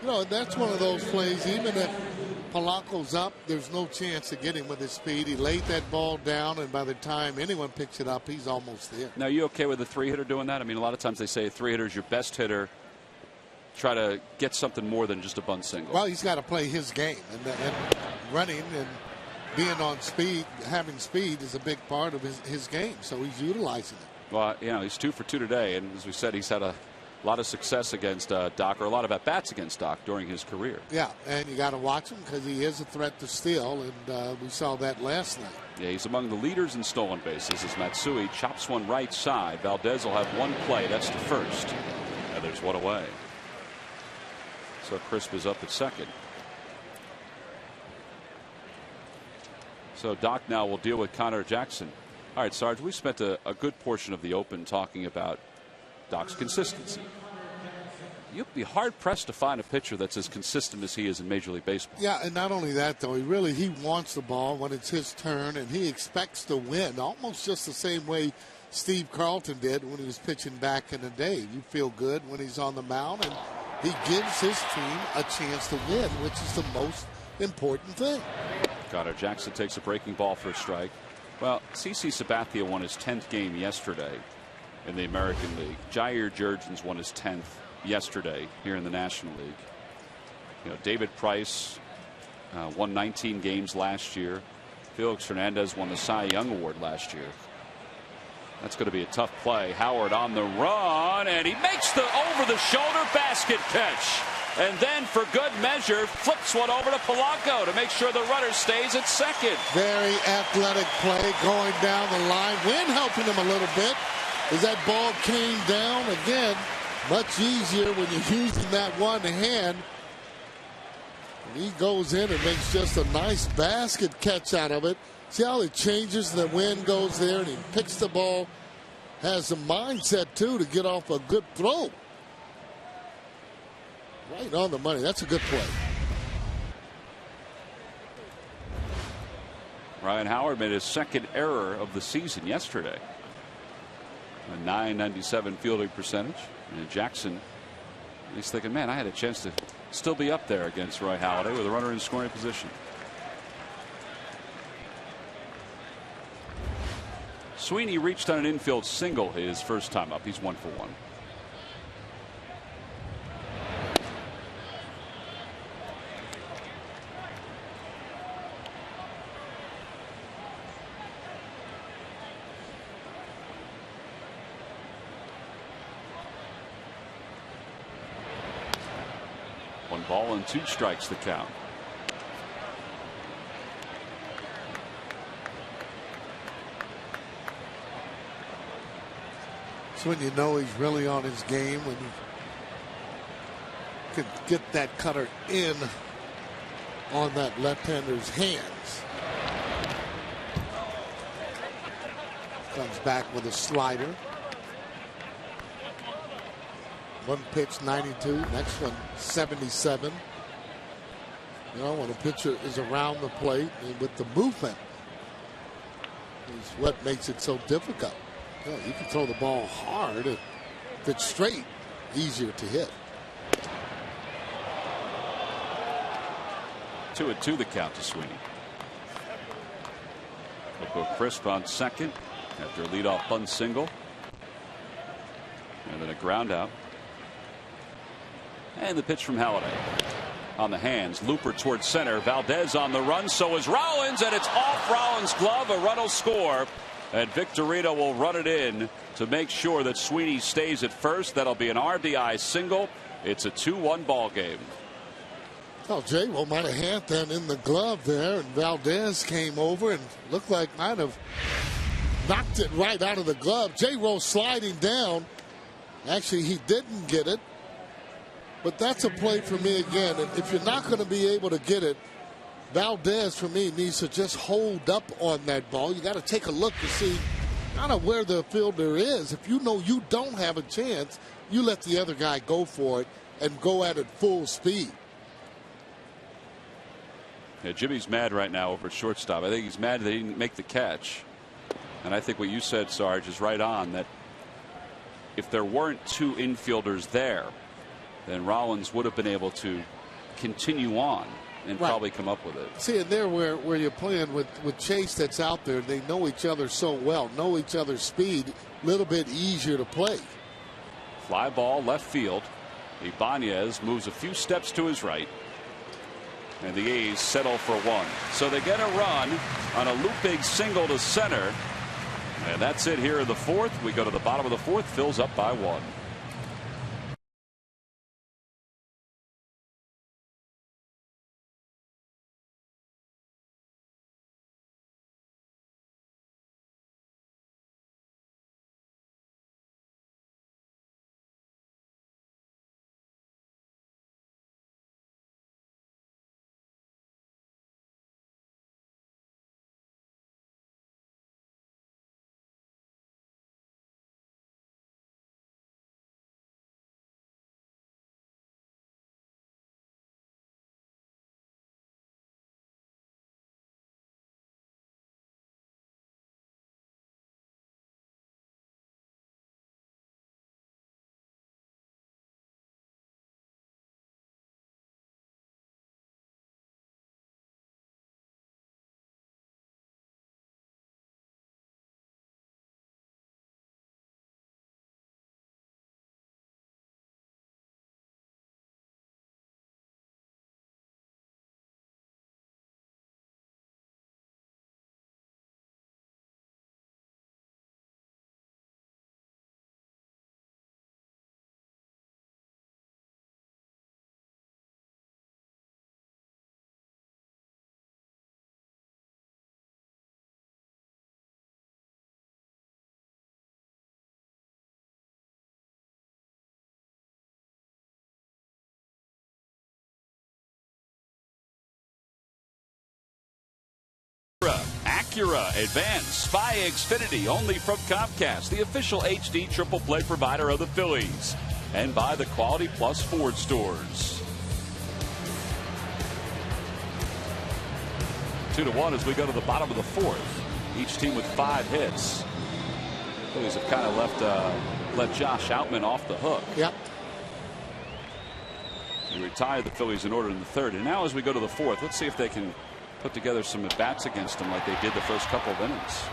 And that's one of those plays, even if Polanco's up, there's no chance to get him with his speed. He laid that ball down, and by the time anyone picks it up, he's almost there. Now, are you okay with a 3-hitter doing that? I mean, a lot of times they say a 3-hitter is your best hitter. Try to get something more than just a bunt single. Well, he's got to play his game, and running and being on speed, having speed is a big part of his game. So he's utilizing it. Well, you know, he's 2 for 2 today. And as we said, he's had a lot of success against Doc, or a lot of at-bats against Doc during his career. Yeah, and you got to watch him because he is a threat to steal, and we saw that last night. Yeah, he's among the leaders in stolen bases as Matsui chops one right side. Valdez will have one play. That's to first. And there's one away. So Crisp is up at second. So Doc now will deal with Connor Jackson. All right, Sarge, we spent a good portion of the open talking about Doc's consistency. You'd be hard-pressed to find a pitcher that's as consistent as he is in Major League Baseball. Yeah, and not only that, though, he wants the ball when it's his turn, and he expects to win, almost just the same way Steve Carlton did when he was pitching back in the day. You feel good when he's on the mound, and he gives his team a chance to win, which is the most important thing. Connor Jackson takes a breaking ball for a strike. Well, CC Sabathia won his 10th game yesterday in the American League. Jair Jurgens won his 10th yesterday here in the National League. You know, David Price won 19 games last year. Felix Hernandez won the Cy Young Award last year. That's going to be a tough play. Howard on the run, and he makes the over-the-shoulder basket catch. And then, for good measure, flips one over to Polanco to make sure the runner stays at second. Very athletic play going down the line. Wind helping him a little bit as that ball came down. Again, much easier when you're using that one hand. And he goes in and makes just a nice basket catch out of it. See how it changes? The wind goes there and he picks the ball. Has the mindset, too, to get off a good throw. Right on the money. That's a good play. Ryan Howard made his second error of the season yesterday. A .997 fielding percentage. And Jackson, he's thinking, man, I had a chance to still be up there against Roy Halladay with a runner in scoring position. Sweeney reached on an infield single his first time up. He's 1 for 1. One ball and 2 strikes the count. So when you know he's really on his game, when you could get that cutter in on that left-hander's hands. Comes back with a slider. One pitch 92, next one 77. You know, when a pitcher is around the plate and with the movement is what makes it so difficult. You know, you can throw the ball hard and if it's straight, easier to hit. 2-2 the count to Sweeney. We'll go Crisp on second after a leadoff bunt single. And then a ground out. And the pitch from Halladay. On the hands, looper towards center. Valdez on the run. So is Rollins, and it's off Rollins' glove. A run will score. And Victorino will run it in to make sure that Sweeney stays at first. That'll be an RBI single. It's a 2-1 ball game. Oh, J-Ro might have had that in the glove there, and Valdez came over and looked like might have knocked it right out of the glove. J-Ro sliding down. Actually, he didn't get it. But that's a play for me again. And if you're not going to be able to get it, Valdez, for me, needs to just hold up on that ball. You got to take a look to see kind of where the fielder is. If you know you don't have a chance, you let the other guy go for it and go at it full speed. Yeah, Jimmy's mad right now over at shortstop. I think he's mad that he didn't make the catch. And I think what you said, Sarge, is right on, that if there weren't 2 infielders there, then Rollins would have been able to continue on and probably come up with it. See, and there where you're playing with Chase that's out there, they know each other so well, know each other's speed, a little bit easier to play. Fly ball left field. Ibanez moves a few steps to his right. And the A's settle for one. So they get a run on a looping single to center. And that's it here in the fourth. We go to the bottom of the fourth. Phil's up by one. Acura Advanced Spy Xfinity, only from Comcast, the official HD triple play provider of the Phillies, and by the Quality Plus Ford stores. 2-1 as we go to the bottom of the fourth. Each team with 5 hits. Phillies have kind of let Josh Outman off the hook. Yep. He retired the Phillies in order in the third, and now as we go to the fourth, let's see if they can put together some at-bats against him like they did the first couple of innings.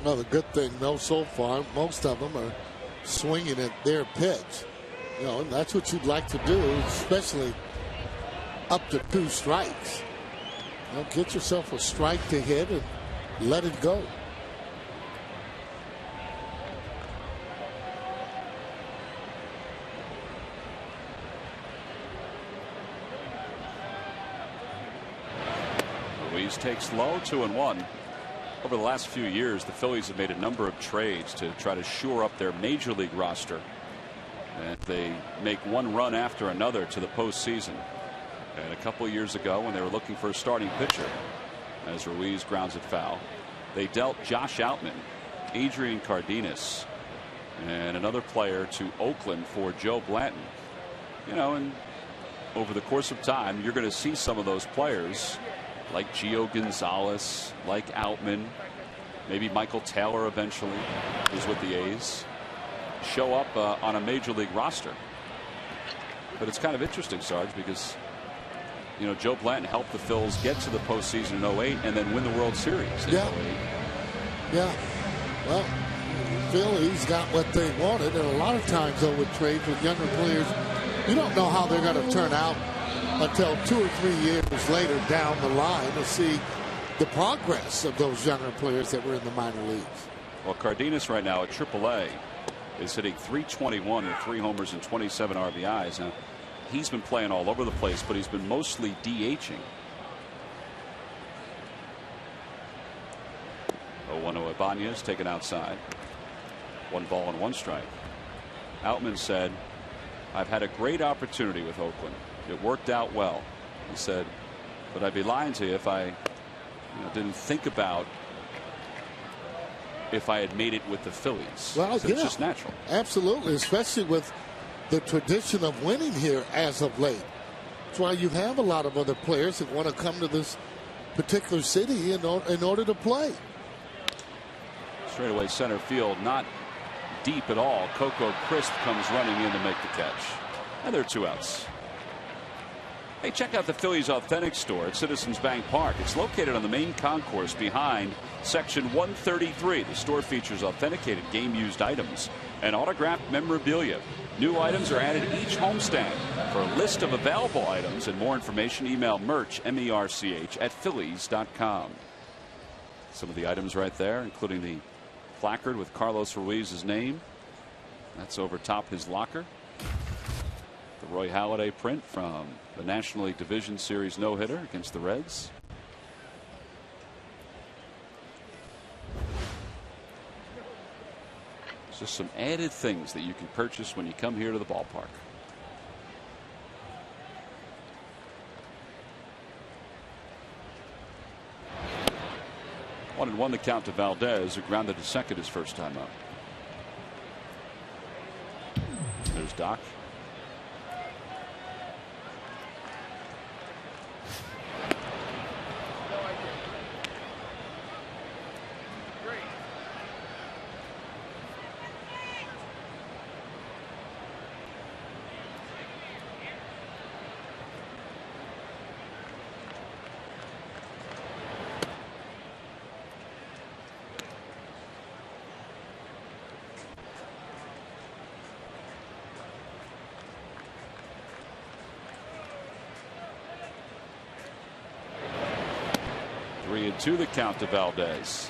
Well, the good thing, though, so far, most of them are swinging at their pitch. You know, and that's what you'd like to do, especially up to 2 strikes. You know, get yourself a strike to hit and let it go. Ruiz takes low, 2-1. Over the last few years, the Phillies have made a number of trades to try to shore up their major league roster. And they make one run after another to the postseason. And a couple of years ago, when they were looking for a starting pitcher, as Ruiz grounds it foul, they dealt Josh Outman, Adrian Cardenas, and another player to Oakland for Joe Blanton. You know, and over the course of time, you're going to see some of those players, like Gio Gonzalez, like Outman, maybe Michael Taylor eventually, who's with the A's, show up on a major league roster. But it's kind of interesting, Sarge, because you know Joe Blanton helped the Phils get to the postseason in 08 and then win the World Series in 08. Yeah. Well, Phillies got what they wanted, and a lot of times, though, with trades with younger players, you don't know how they're going to turn out until 2 or 3 years later down the line to see the progress of those younger players that were in the minor leagues. Well, Cardenas right now at AAA is hitting .321 with 3 homers and 27 RBIs. Now, he's been playing all over the place, but he's been mostly DHing. 0-1 Ibanez taken outside. 1 ball and 1 strike. Outman said, "I've had a great opportunity with Oakland. It worked out well." He said, "But I'd be lying to you if I didn't think about if I had made it with the Phillies." Well, so it's just natural. Absolutely, especially with the tradition of winning here as of late. That's why you have a lot of other players that want to come to this particular city in order to play. Straightaway center field, not deep at all. Coco Crisp comes running in to make the catch. And there are 2 outs. Hey, check out the Phillies Authentic Store at Citizens Bank Park. It's located on the main concourse behind Section 133. The store features authenticated game-used items and autographed memorabilia. New items are added each homestand. For a list of available items and more information, email merch, MERCH, at phillies.com. Some of the items right there, including the placard with Carlos Ruiz's name. That's over top his locker. The Roy Halladay print from the National League Division Series no-hitter against the Reds. Just some added things that you can purchase when you come here to the ballpark. 1-1 the count to Valdez, who grounded to second his first time up. There's Doc. To the count to Valdez.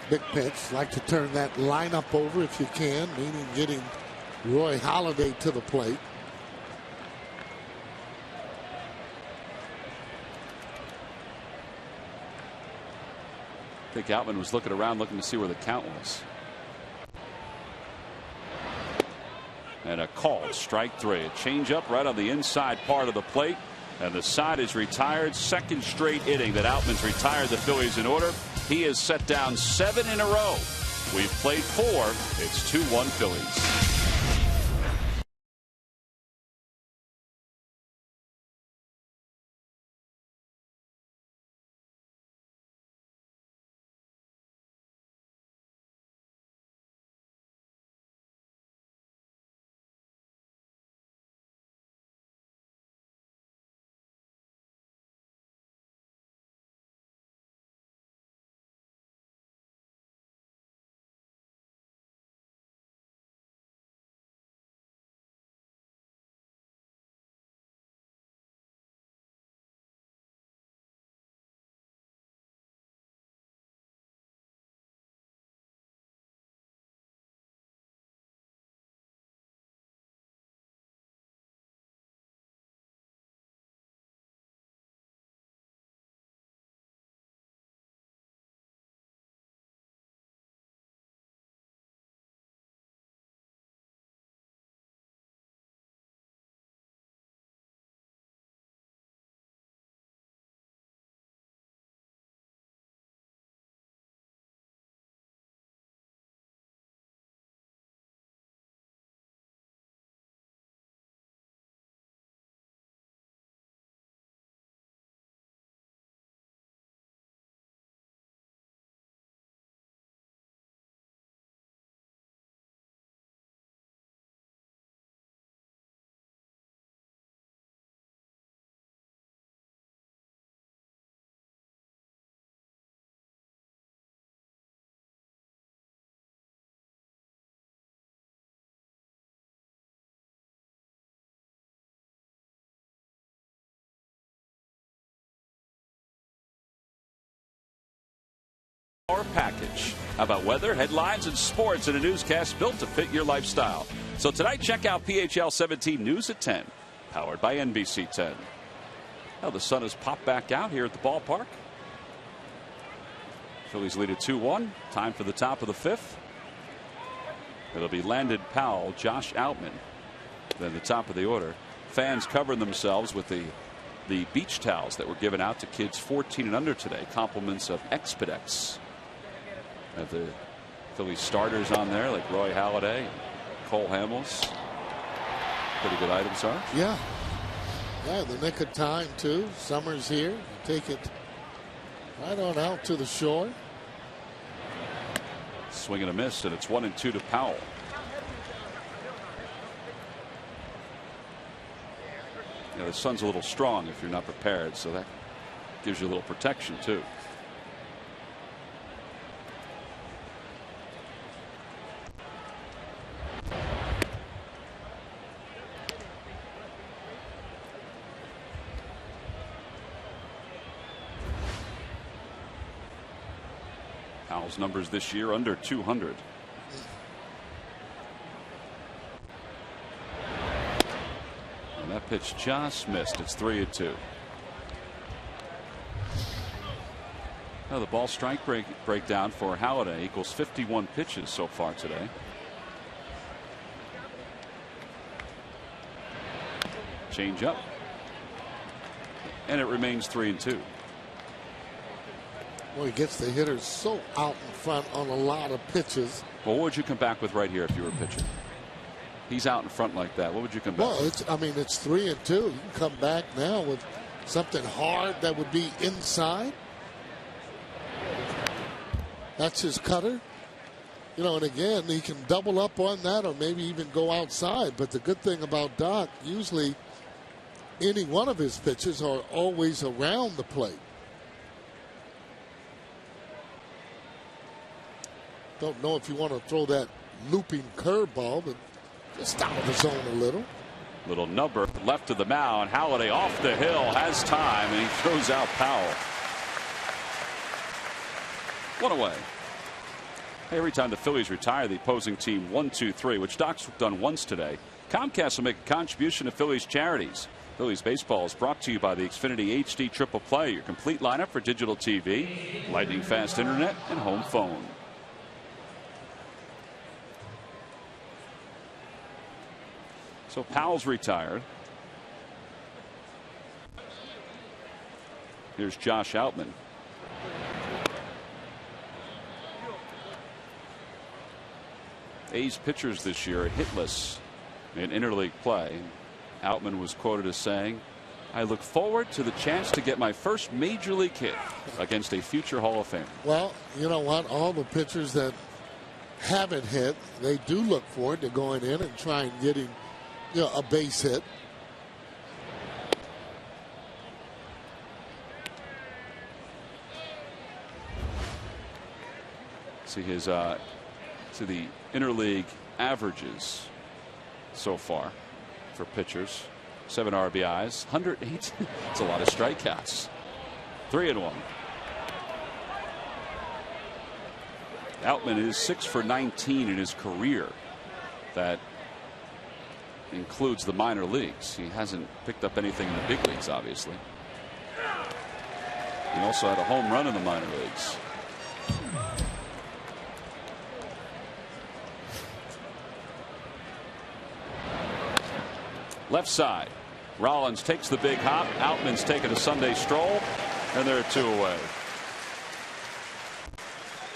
Big pitch. Like to turn that lineup over if you can, meaning getting Roy Halladay to the plate. I think Outman was looking around, looking to see where the count was. And a called strike three. A changeup right on the inside part of the plate. And the side is retired. Second straight inning that Outman's retired the Phillies in order. He has set down 7 in a row. We've played 4. It's 2-1 Phillies. Our package. How about weather, headlines, and sports in a newscast built to fit your lifestyle? So tonight, check out PHL 17 News at 10, powered by NBC 10. Now the sun has popped back out here at the ballpark. Phillies lead at 2-1. Time for the top of the 5th. It'll be Landon Powell, Josh Outman. Then the top of the order. Fans covering themselves with the beach towels that were given out to kids 14 and under today. Compliments of Expedex. Have the Phillies starters on there like Roy Halladay, and Cole Hamels. Pretty good items, Sarge. Yeah. Yeah, the nick of time too. Summer's here. You take it right on out to the shore. Swing and a miss, and it's 1-2 to Powell. You know, the sun's a little strong if you're not prepared, so that gives you a little protection too. Powell's numbers this year under 200. And that pitch just missed. It's 3-2. Now the ball strike breakdown for Halladay equals 51 pitches so far today. Change up. And it remains 3-2. Well, he gets the hitters so out in front on a lot of pitches. Well, what would you come back with right here if you were pitching? He's out in front like that. What would you come back with? Well, I mean, it's 3-2. You can come back now with something hard that would be inside. That's his cutter. You know, and again, he can double up on that or maybe even go outside. But the good thing about Doc, usually any one of his pitches are always around the plate. Don't know if you want to throw that looping curveball, but just out of the zone a little. Little number left to the mound. Halladay off the hill, has time, and he throws out Powell. One away. Hey, every time the Phillies retire the opposing team 1-2-3, which Doc's done once today, Comcast will make a contribution to Phillies charities. Phillies baseball is brought to you by the Xfinity HD Triple Play, your complete lineup for digital TV, lightning fast internet, and home phone. So Powell's retired. Here's Josh Outman. A's pitchers this year are hitless in interleague play. Outman was quoted as saying, "I look forward to the chance to get my first major league hit against a future Hall of Famer." Well, you know what? All the pitchers that haven't hit, they do look forward to going in and trying getting, you know, a base hit. See his to the interleague averages so far for pitchers. 7 RBIs, 108. It's a lot of strikeouts. 3-1. Outman is 6 for 19 in his career. That includes the minor leagues. He hasn't picked up anything in the big leagues, obviously. He also had a home run in the minor leagues. Left side. Rollins takes the big hop. Outman's taking a Sunday stroll, and they're 2 away.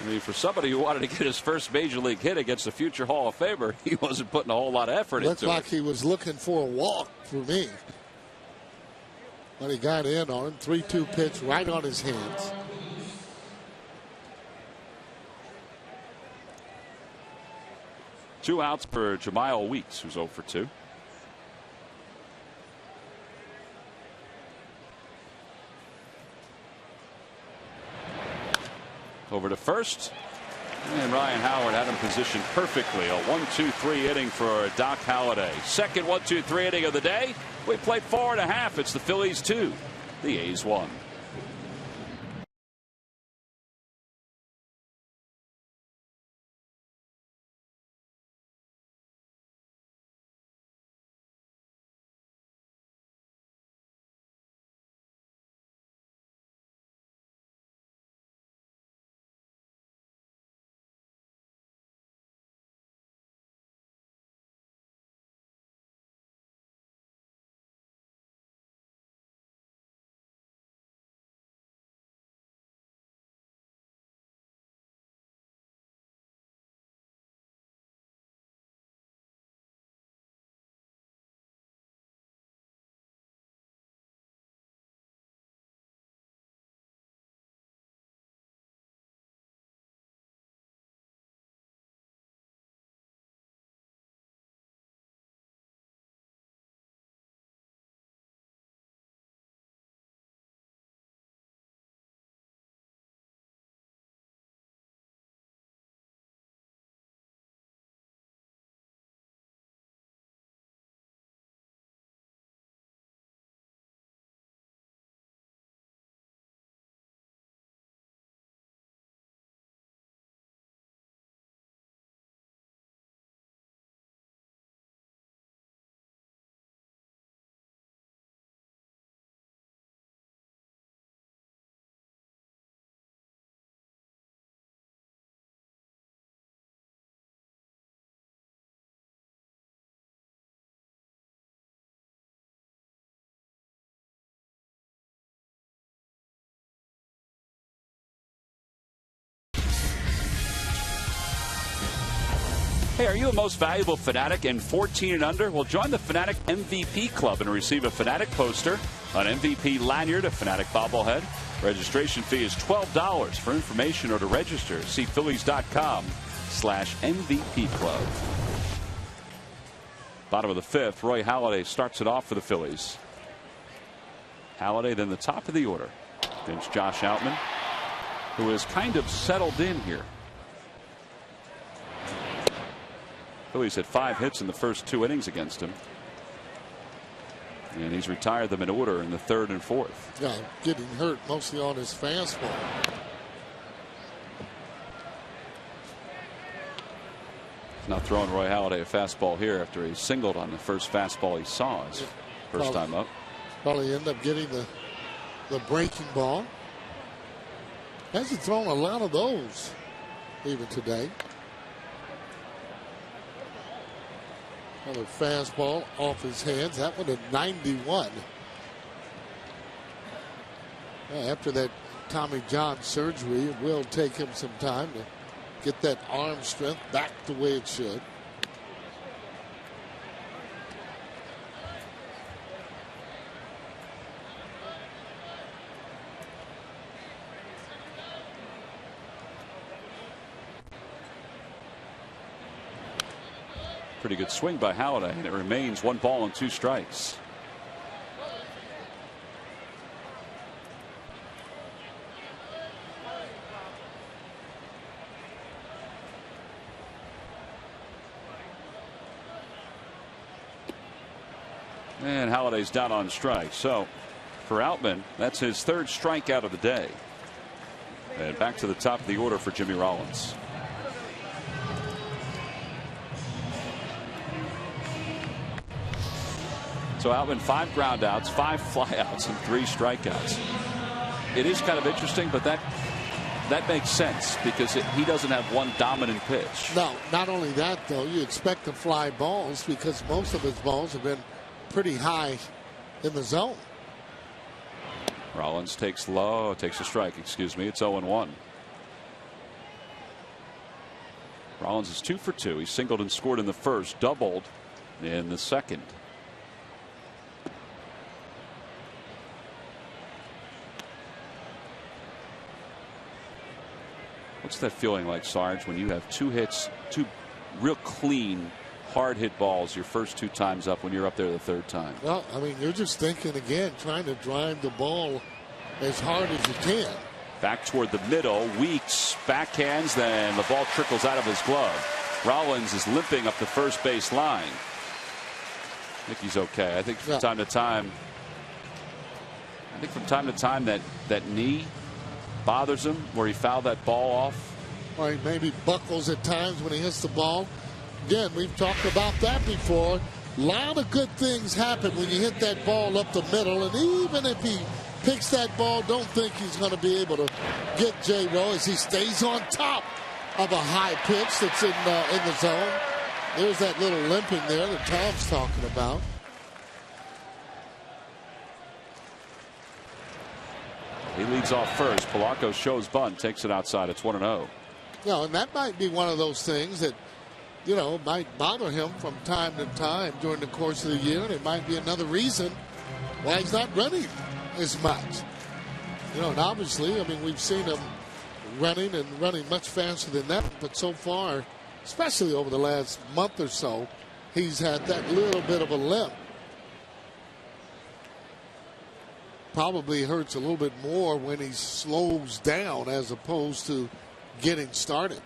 I mean, for somebody who wanted to get his first major league hit against a future Hall of Famer, he wasn't putting a whole lot of effort into it. Looked like he was looking for a walk for me. When he got in on him, 3-2 pitch right on his hands. Two outs for Jamiel Weeks, who's 0 for 2. Over to first, and Ryan Howard had him positioned perfectly. A 1-2-3 inning for Doc Halladay. Second 1-2-3 inning of the day. We played 4.5. It's the Phillies 2, the A's 1. Hey, are you a most valuable Fanatic and 14 and under? Well, join the Fanatic MVP Club and receive a Fanatic poster, an MVP lanyard, a Fanatic bobblehead. Registration fee is $12. For information or to register, see Phillies.com/MVP Club. Bottom of the fifth, Roy Halladay starts it off for the Phillies. Halladay then the top of the order against Josh Outman, who is kind of settled in here. Phillies had 5 hits in the first 2 innings against him. And he's retired them in order in the 3rd and 4th. Yeah, getting hurt mostly on his fastball. He's not throwing Roy Halladay a fastball here after he singled on the first fastball he saw his first time up. Probably end up getting the breaking ball. Hasn't thrown a lot of those even today. Another fastball off his hands. That one at 91. After that Tommy John surgery, it will take him some time to get that arm strength back the way it should. Pretty good swing by Halladay, and it remains 1 ball and 2 strikes. And Halladay's down on strike. So for Outman, that's his 3rd strikeout of the day. And back to the top of the order for Jimmy Rollins. So Outman 5 groundouts, 5 flyouts, and 3 strikeouts. It is kind of interesting, but that makes sense because he doesn't have one dominant pitch. No, not only that though, you expect to fly balls because most of his balls have been pretty high in the zone. Rollins takes a strike, excuse me. It's 0-1. Rollins is 2 for 2. He singled and scored in the first, doubled in the second. What's that feeling like, Sarge, when you have 2 hits, 2 real clean, hard hit balls your first 2 times up when you're up there the 3rd time? Well, I mean, you're just thinking again, trying to drive the ball as hard as you can. Back toward the middle, Weeks backhands, then the ball trickles out of his glove. Rollins is limping up the first base line. I think he's okay. I think from time to time, that knee bothers him where he fouled that ball off. Or he maybe buckles at times when he hits the ball. Again, we've talked about that before. A lot of good things happen when you hit that ball up the middle, and even if he picks that ball, don't think he's going to be able to get J-Ro as he stays on top of a high pitch that's in the zone. There's that little limping there that Tom's talking about. He leads off first. Polanco shows bunt, takes it outside. It's 1-0. And that might be one of those things that, might bother him from time to time during the course of the year. And it might be another reason why he's not running as much. And obviously, I mean, we've seen him running much faster than that. But so far, especially over the last month or so, he's had that little bit of a limp. Probably hurts a little bit more when he slows down as opposed to getting started.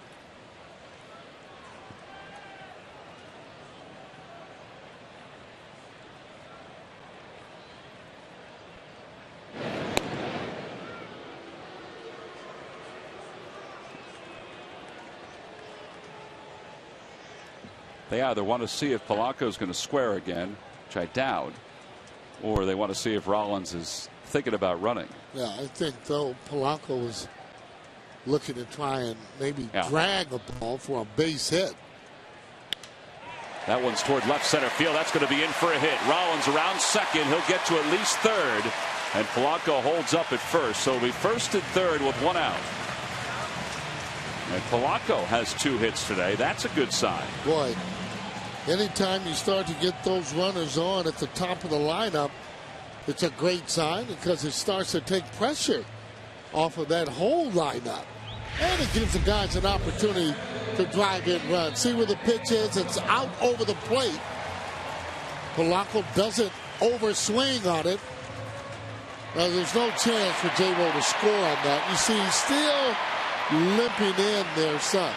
They either want to see if Polanco's going to square again, which I doubt, or they want to see if Rollins is thinking about running. Yeah, I think though Polanco was looking to try and maybe drag a ball for a base hit. That one's toward left center field. That's going to be in for a hit. Rollins around second. He'll get to at least 3rd. And Polanco holds up at first. So it'll be 1st and 3rd with 1 out. And Polanco has 2 hits today. That's a good sign. Boy, anytime you start to get those runners on at the top of the lineup, it's a great sign because it starts to take pressure off of that whole lineup. And it gives the guys an opportunity to drive in runs. See where the pitch is? It's out over the plate. Polanco doesn't overswing on it. Now, there's no chance for J-Ro to score on that. You see, he's still limping in there, son.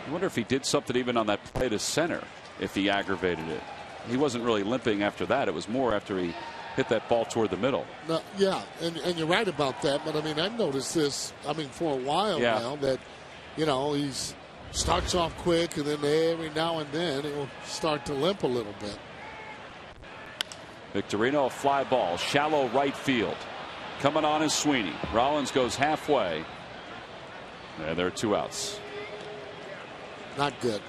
I wonder if he did something even on that play to center, if he aggravated it. He wasn't really limping after that. It was more after he hit that ball toward the middle. No, yeah, and you're right about that. But, I mean, I've noticed this, for a while now that, he starts off quick and then every now and then it will start to limp a little bit. Victorino, a fly ball, shallow right field. Coming on is Sweeney. Rollins goes halfway. And there are 2 outs. Not good.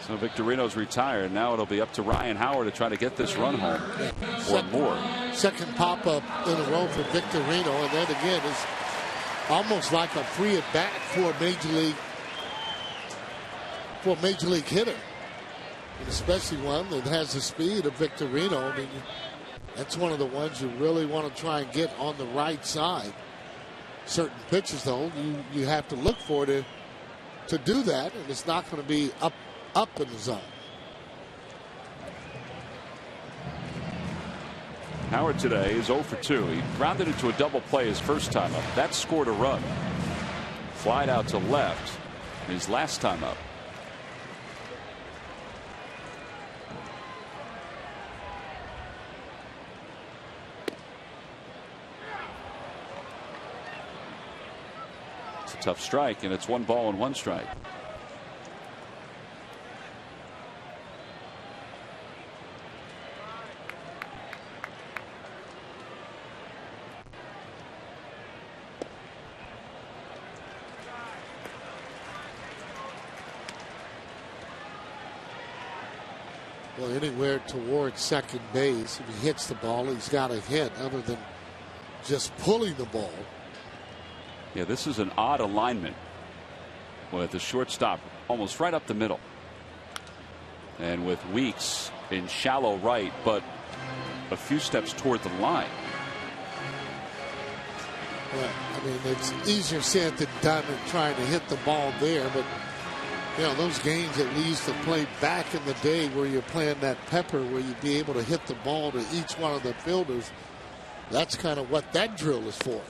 So Victorino's retired. Now it'll be up to Ryan Howard to try to get this run home or more. Second pop up in a row for Victorino, and that again is almost like a free at bat for a major league hitter, and especially one that has the speed of Victorino. I mean, that's one of the ones you really want to try and get on the right side. Certain pitches, though, you have to look for to do that, and it's not going to be up in the zone. Howard today is 0 for 2. He rounded into a double play his first time up. That scored a run. Flied out to left his last time up. It's a tough strike, and it's 1 ball and 1 strike. Well, anywhere towards second base, if he hits the ball, he's got a hit other than just pulling the ball. Yeah, this is an odd alignment with the shortstop almost right up the middle. And with Weeks in shallow right, but a few steps toward the line. Well, I mean, it's easier said than done in trying to hit the ball there, but those games that we used to play back in the day where you're playing that pepper where you'd be able to hit the ball to each one of the fielders, that's kind of what that drill is for.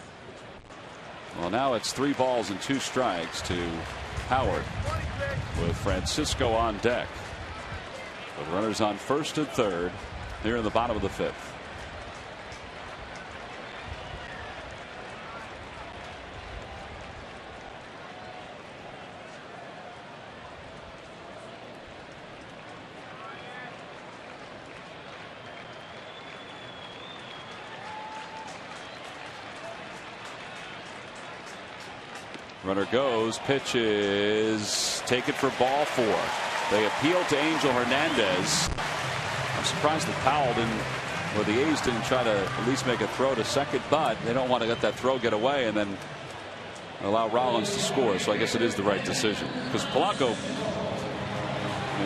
Well, now it's 3 balls and 2 strikes to Howard with Francisco on deck. With runners on first and third here in the bottom of the 5th. Runner goes, pitch is taken for ball 4. They appeal to Angel Hernandez. I'm surprised that Powell didn't, or the A's didn't try to at least make a throw to second, but they don't want to let that throw get away and then allow Rollins to score. So I guess it is the right decision because Polanco,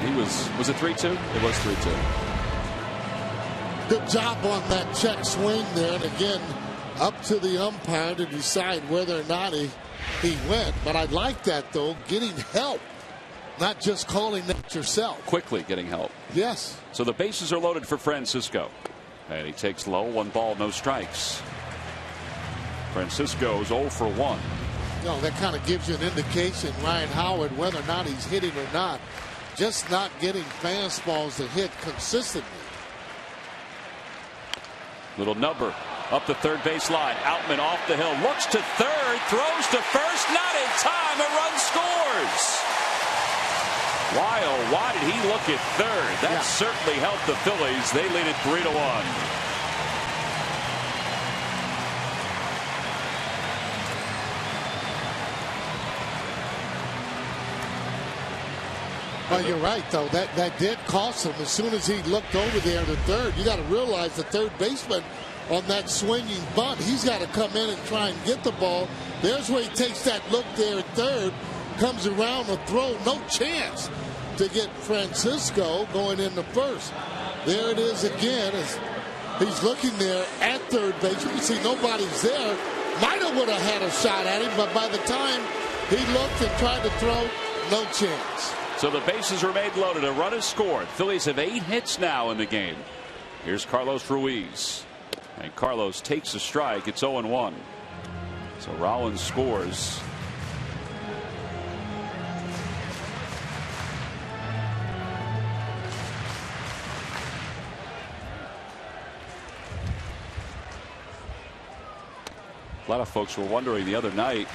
he was it 3-2? It was 3-2. Good job on that check swing there, and again, up to the umpire to decide whether or not he went. But I like that, though, getting help, not just calling that yourself. Quickly getting help. Yes. So the bases are loaded for Francisco. And he takes low, 1 ball, no strikes. Francisco's 0 for 1. That kind of gives you an indication, Ryan Howard, whether or not he's hitting or not, just not getting fastballs to hit consistently. Little number up the third base line. Outman off the hill, looks to third, throws to first, not in time. A run scores. Why, oh, why did he look at third? That certainly helped the Phillies. They lead it 3-1. Well, you're right, though. That did cost him. As soon as he looked over there to third, you got to realize the third baseman on that swinging bunt, he's got to come in and try and get the ball. There's where he takes that look there at third, comes around the throw, no chance to get Francisco going into first. There it is again as he's looking there at third base. You can see nobody's there. Might have would have had a shot at him, but by the time he looked and tried to throw, no chance. So the bases remain loaded. A run is scored. Phillies have 8 hits now in the game. Here's Carlos Ruiz. And Carlos takes a strike. It's 0-1. So Rollins scores. A lot of folks were wondering the other night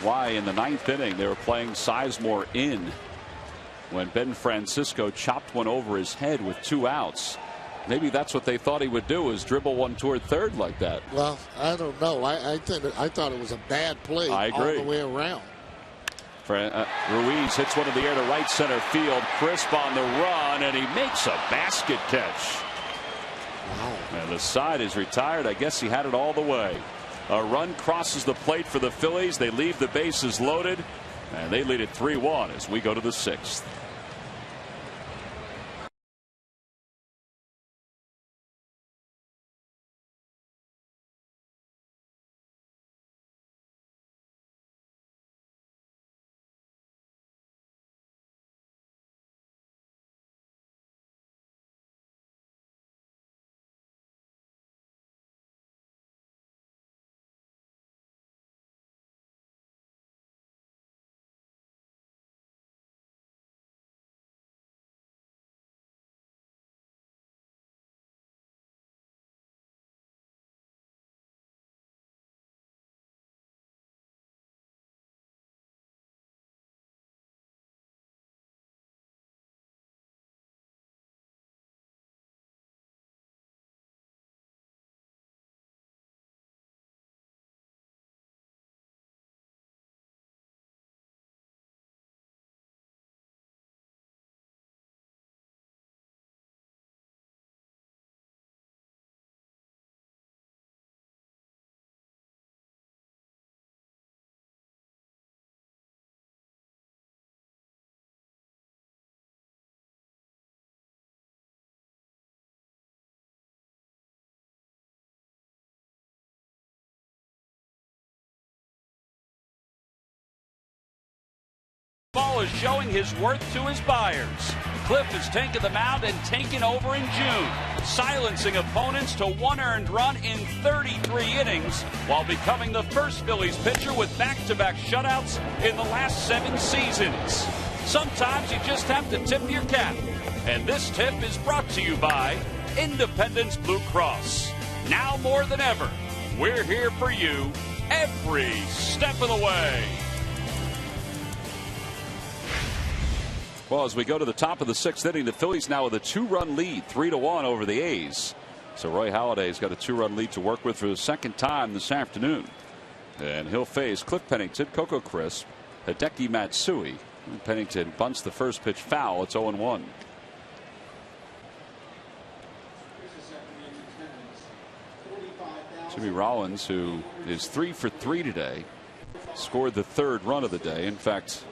why in the 9th inning they were playing Sizemore in when Ben Francisco chopped one over his head with 2 outs. Maybe that's what they thought he would do, is dribble one toward third like that. Well, I don't know. I thought it was a bad play. I agree. All the way around. Ruiz hits one in the air to right center field. Crisp on the run, and he makes a basket catch. Wow. And the side is retired. I guess he had it all the way. A run crosses the plate for the Phillies. They leave the bases loaded, and they lead it 3-1 as we go to the 6th. Ball is showing his worth to his buyers. Cliff has taken the mound and taken over in June, silencing opponents to 1 earned run in 33 innings, while becoming the first Phillies pitcher with back-to-back shutouts in the last 7 seasons. Sometimes you just have to tip your cap, and this tip is brought to you by Independence Blue Cross. Now more than ever, we're here for you every step of the way. Well, as we go to the top of the 6th inning, the Phillies now with a 2-run lead, 3-1 over the A's. So Roy Halladay's got a 2-run lead to work with for the 2nd time this afternoon. And he'll face Cliff Pennington, Coco Crisp, Hideki Matsui. Pennington bunts the first pitch foul. It's 0-1. Jimmy Rollins, who is 3 for 3 today, scored the 3rd run of the day. In fact,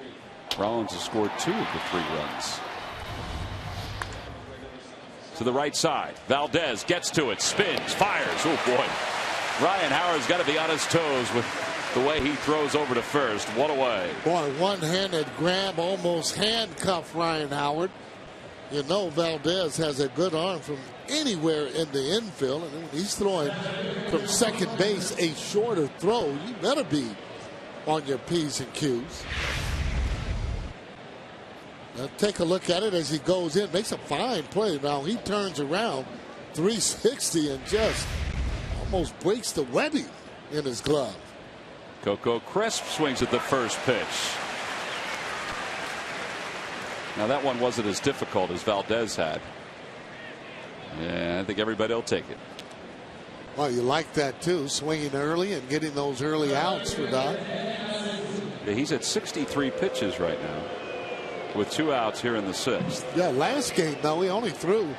Rollins has scored 2 of the 3 runs. To the right side. Valdez gets to it, spins, fires. Oh, boy. Ryan Howard's got to be on his toes with the way he throws over to first. One away. Boy, one-handed grab, almost handcuffed Ryan Howard. You know Valdez has a good arm from anywhere in the infield. And when he's throwing from second base a shorter throw, you better be on your P's and Q's. Now take a look at it as he goes in. Makes a fine play. Now he turns around 360 and just almost breaks the webbing in his glove. Coco Crisp swings at the first pitch. Now that one wasn't as difficult as Valdez had. Yeah, I think everybody will take it. Well, you like that too, swinging early and getting those early outs for Doc. Yeah, he's at 63 pitches right now. with 2 outs here in the 6th. Yeah, last game though he only threw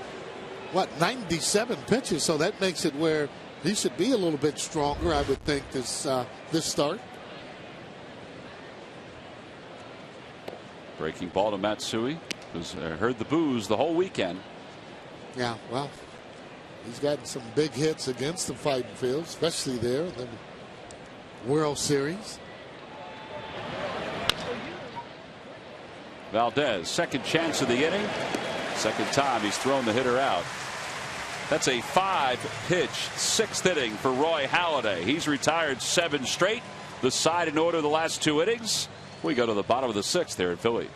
97 pitches, so that makes it where he should be a little bit stronger, I would think, this start. Breaking ball to Matsui, who's heard the boos the whole weekend. Yeah, well, he's gotten some big hits against the Fighting Field, especially there in the World Series. Valdez, second chance of the inning. Second time he's thrown the hitter out. That's a 5-pitch 6th inning for Roy Halladay. He's retired 7 straight. The side in order the last 2 innings. We go to the bottom of the 6th here in Philly.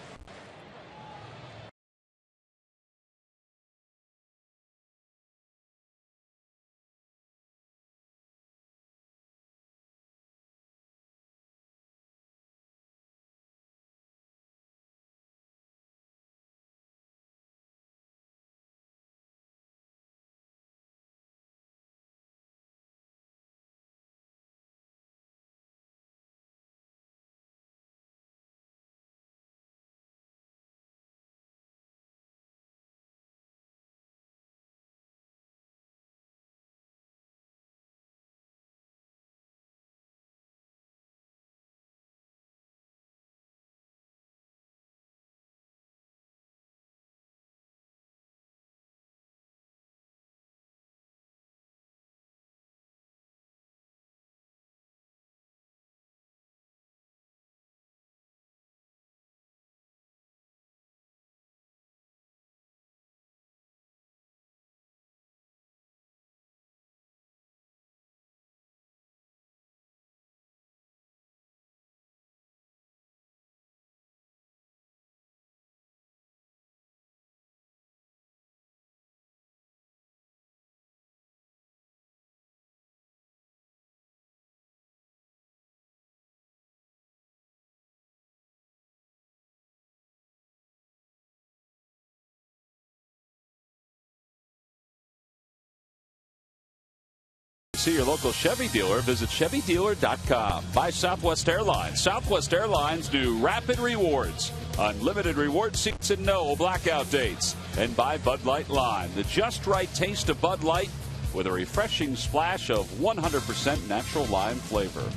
See your local Chevy dealer. Visit ChevyDealer.com. By Southwest Airlines. Southwest Airlines do Rapid Rewards. Unlimited reward seats and no blackout dates. And by Bud Light Lime. The just right taste of Bud Light with a refreshing splash of 100% natural lime flavor.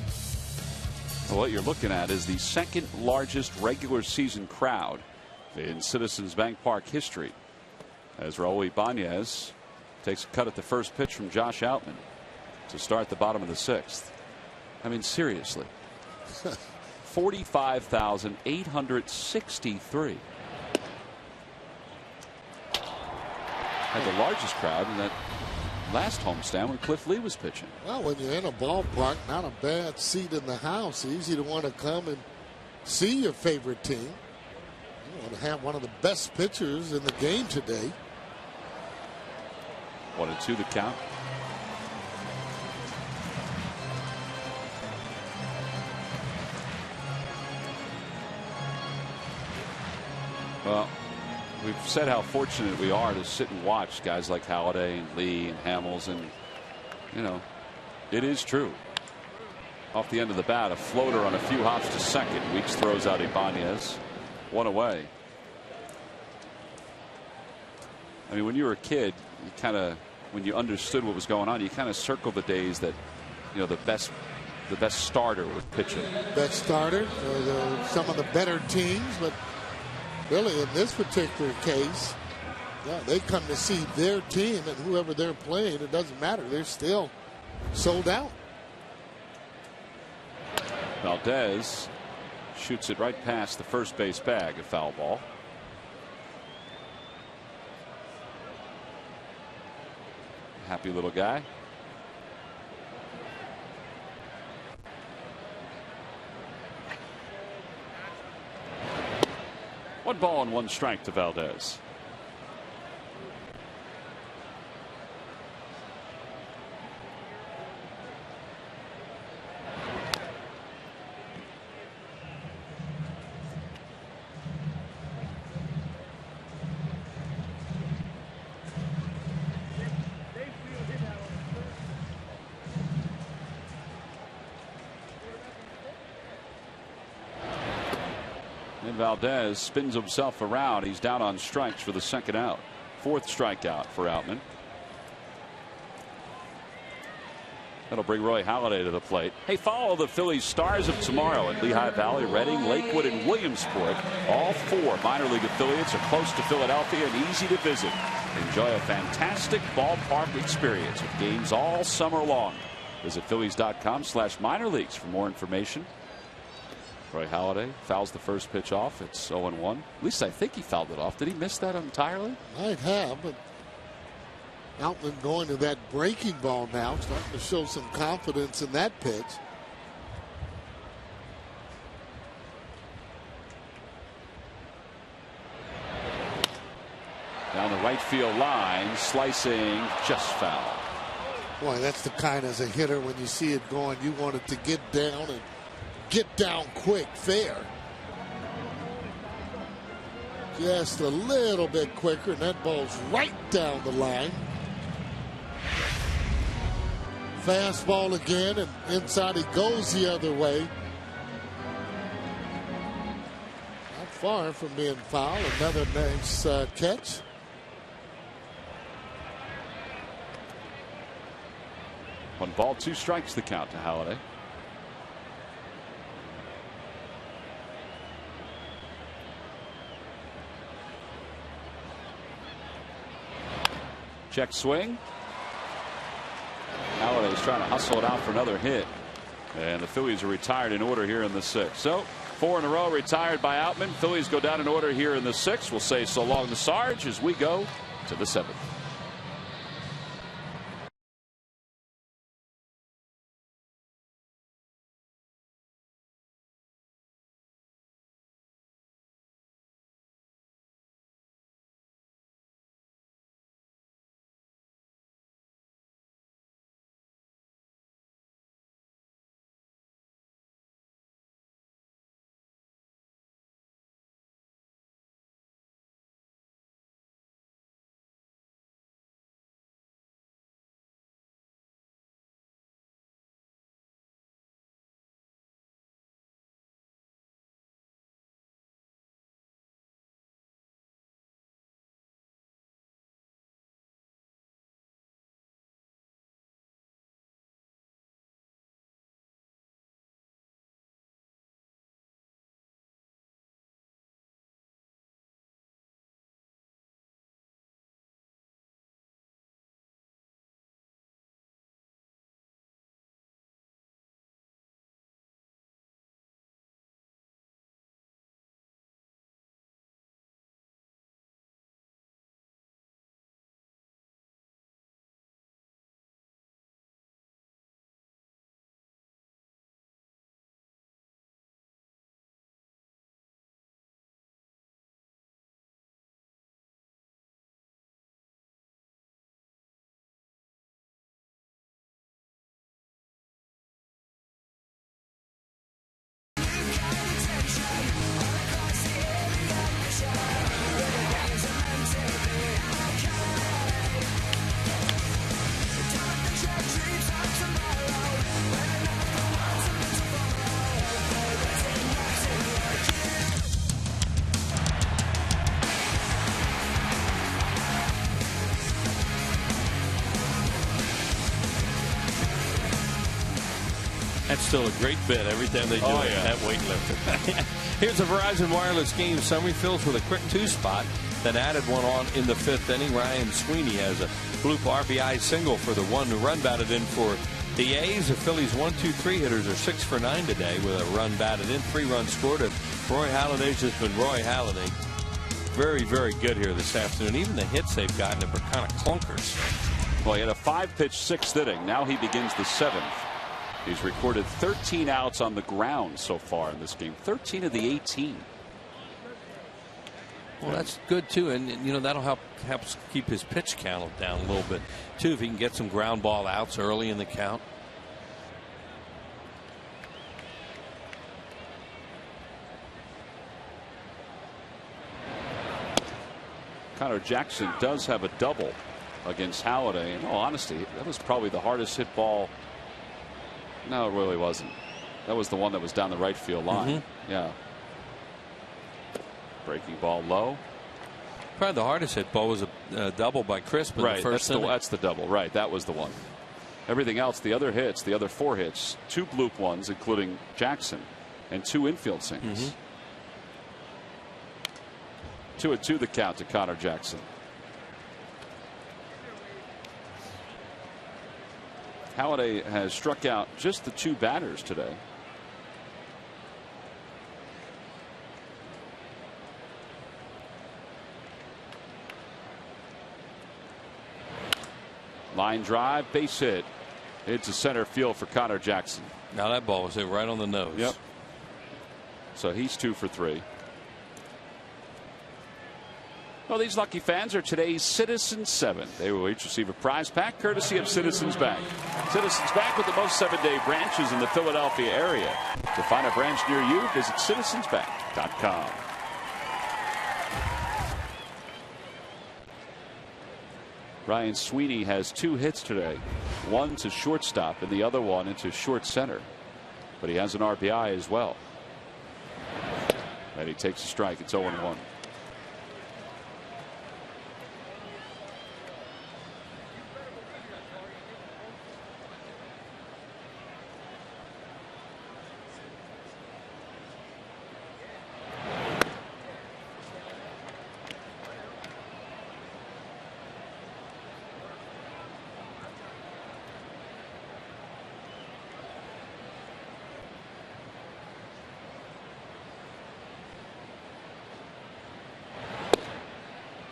Well, what you're looking at is the 2nd largest regular season crowd in Citizens Bank Park history. As Raul Ibanez takes a cut at the first pitch from Josh Outman to start the bottom of the 6th. I mean, seriously. 45,863. Had the largest crowd in that last homestand when Cliff Lee was pitching. Well, when you're in a ballpark, not a bad seat in the house. Easy to want to come and see your favorite team. You want to have one of the best pitchers in the game today. 1-2 the count. Well, we've said how fortunate we are to sit and watch guys like Halladay and Lee and Hamels, and you know, it is true. Off the end of the bat, a floater on a few hops to second. Weeks throws out Ibanez. 1 away. I mean, when you were a kid, you kind of, when you understood what was going on, you kind of circled the days that, you know, the best starter was pitching. Best starter, some of the better teams, but really in this particular case, yeah, they come to see their team, and whoever they're playing, it doesn't matter. They're still sold out. Valdez shoots it right past the first base bag, a foul ball. Happy little guy. One ball and 1 strike to Valdez. Valdez spins himself around. He's down on strikes for the second out. Fourth strikeout for Outman. That'll bring Roy Halladay to the plate. Hey, follow the Phillies stars of tomorrow at Lehigh Valley, Reading, Lakewood, and Williamsport. All 4 minor league affiliates are close to Philadelphia and easy to visit. Enjoy a fantastic ballpark experience with games all summer long. Visit Phillies.com/minor leagues for more information. Roy Halladay fouls the first pitch off. It's 0-1. At least I think he fouled it off. Did he miss that entirely? Might have, but Outman going to that breaking ball now, starting to show some confidence in that pitch. Down the right field line, slicing, just foul. Boy, that's the kind as a hitter, when you see it going, you want it to get down and get down quick, fair. Just a little bit quicker, and that ball's right down the line. Fastball again, and inside he goes the other way. Not far from being fouled. Another nice catch. One ball, 2 strikes the count to Halladay. Check swing. Halladay's trying to hustle it out for another hit. And the Phillies are retired in order here in the 6th. So 4 in a row retired by Outman. Phillies go down in order here in the 6th. We'll say so long to Sarge as we go to the 7th. That's still a great bit every time they do it. That weightlifter. Here's a Verizon Wireless game summary. Phillies with a quick 2 spot, then added one on in the 5th inning. Ryan Sweeney has a bloop RBI single for the 1 run batted in for the A's. The Phillies 1-2-3 hitters are 6 for 9 today with a run batted in, 3 runs scored. And Roy Halladay's just been Roy Halladay. Very, very good here this afternoon. Even the hits they've gotten have been kind of clunkers. Well, he had a 5-pitch 6th inning. Now he begins the 7th. He's recorded 13 outs on the ground so far in this game. 13 of the 18. Well, that's good too, and you know that'll helps keep his pitch count down a little bit too if he can get some ground ball outs early in the count. Connor Jackson does have a double against Halladay. In all honesty, that was probably the hardest hit ball. No, it really wasn't. That was the one that was down the right field line. Yeah. Breaking ball low. Probably the hardest hit ball was a double by Crisp in the first inning. That's the double. Right. That was the one. Everything else, the other hits, the other 4 hits, 2 bloop ones, including Jackson, and 2 infield singles. 2-2 the count to Connor Jackson. Halladay has struck out just the 2 batters today. Line drive, base hit. It's a center field for Connor Jackson. Now that ball was hit right on the nose. Yep. So he's 2 for 3. Well, these lucky fans are today's Citizens 7. They will each receive a prize pack courtesy of Citizens Bank. Citizens Bank with the most 7-day branches in the Philadelphia area. To find a branch near you, visit citizensbank.com. Ryan Sweeney has 2 hits today. One to shortstop and the other one into short center. But he has an RBI as well. And he takes a strike. It's 0-1.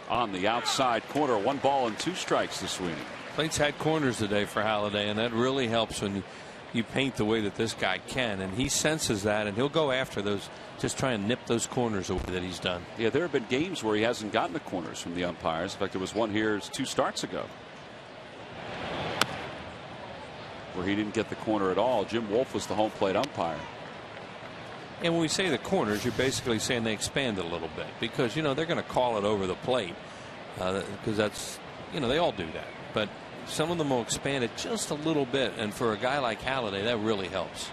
On the outside corner, 1 ball and 2 strikes to Sweeney. Plate's had corners today for Halladay, and that really helps when you paint the way that this guy can, and he senses that, and he'll go after those, just try and nip those corners away that he's done. Yeah, there have been games where he hasn't gotten the corners from the umpires. In fact, there was one here 2 starts ago where he didn't get the corner at all. Jim Wolf was the home plate umpire. And when we say the corners, you're basically saying they expand it a little bit, because they're going to call it over the plate, because that's they all do that, but some of them will expand it just a little bit, and for a guy like Halladay, that really helps.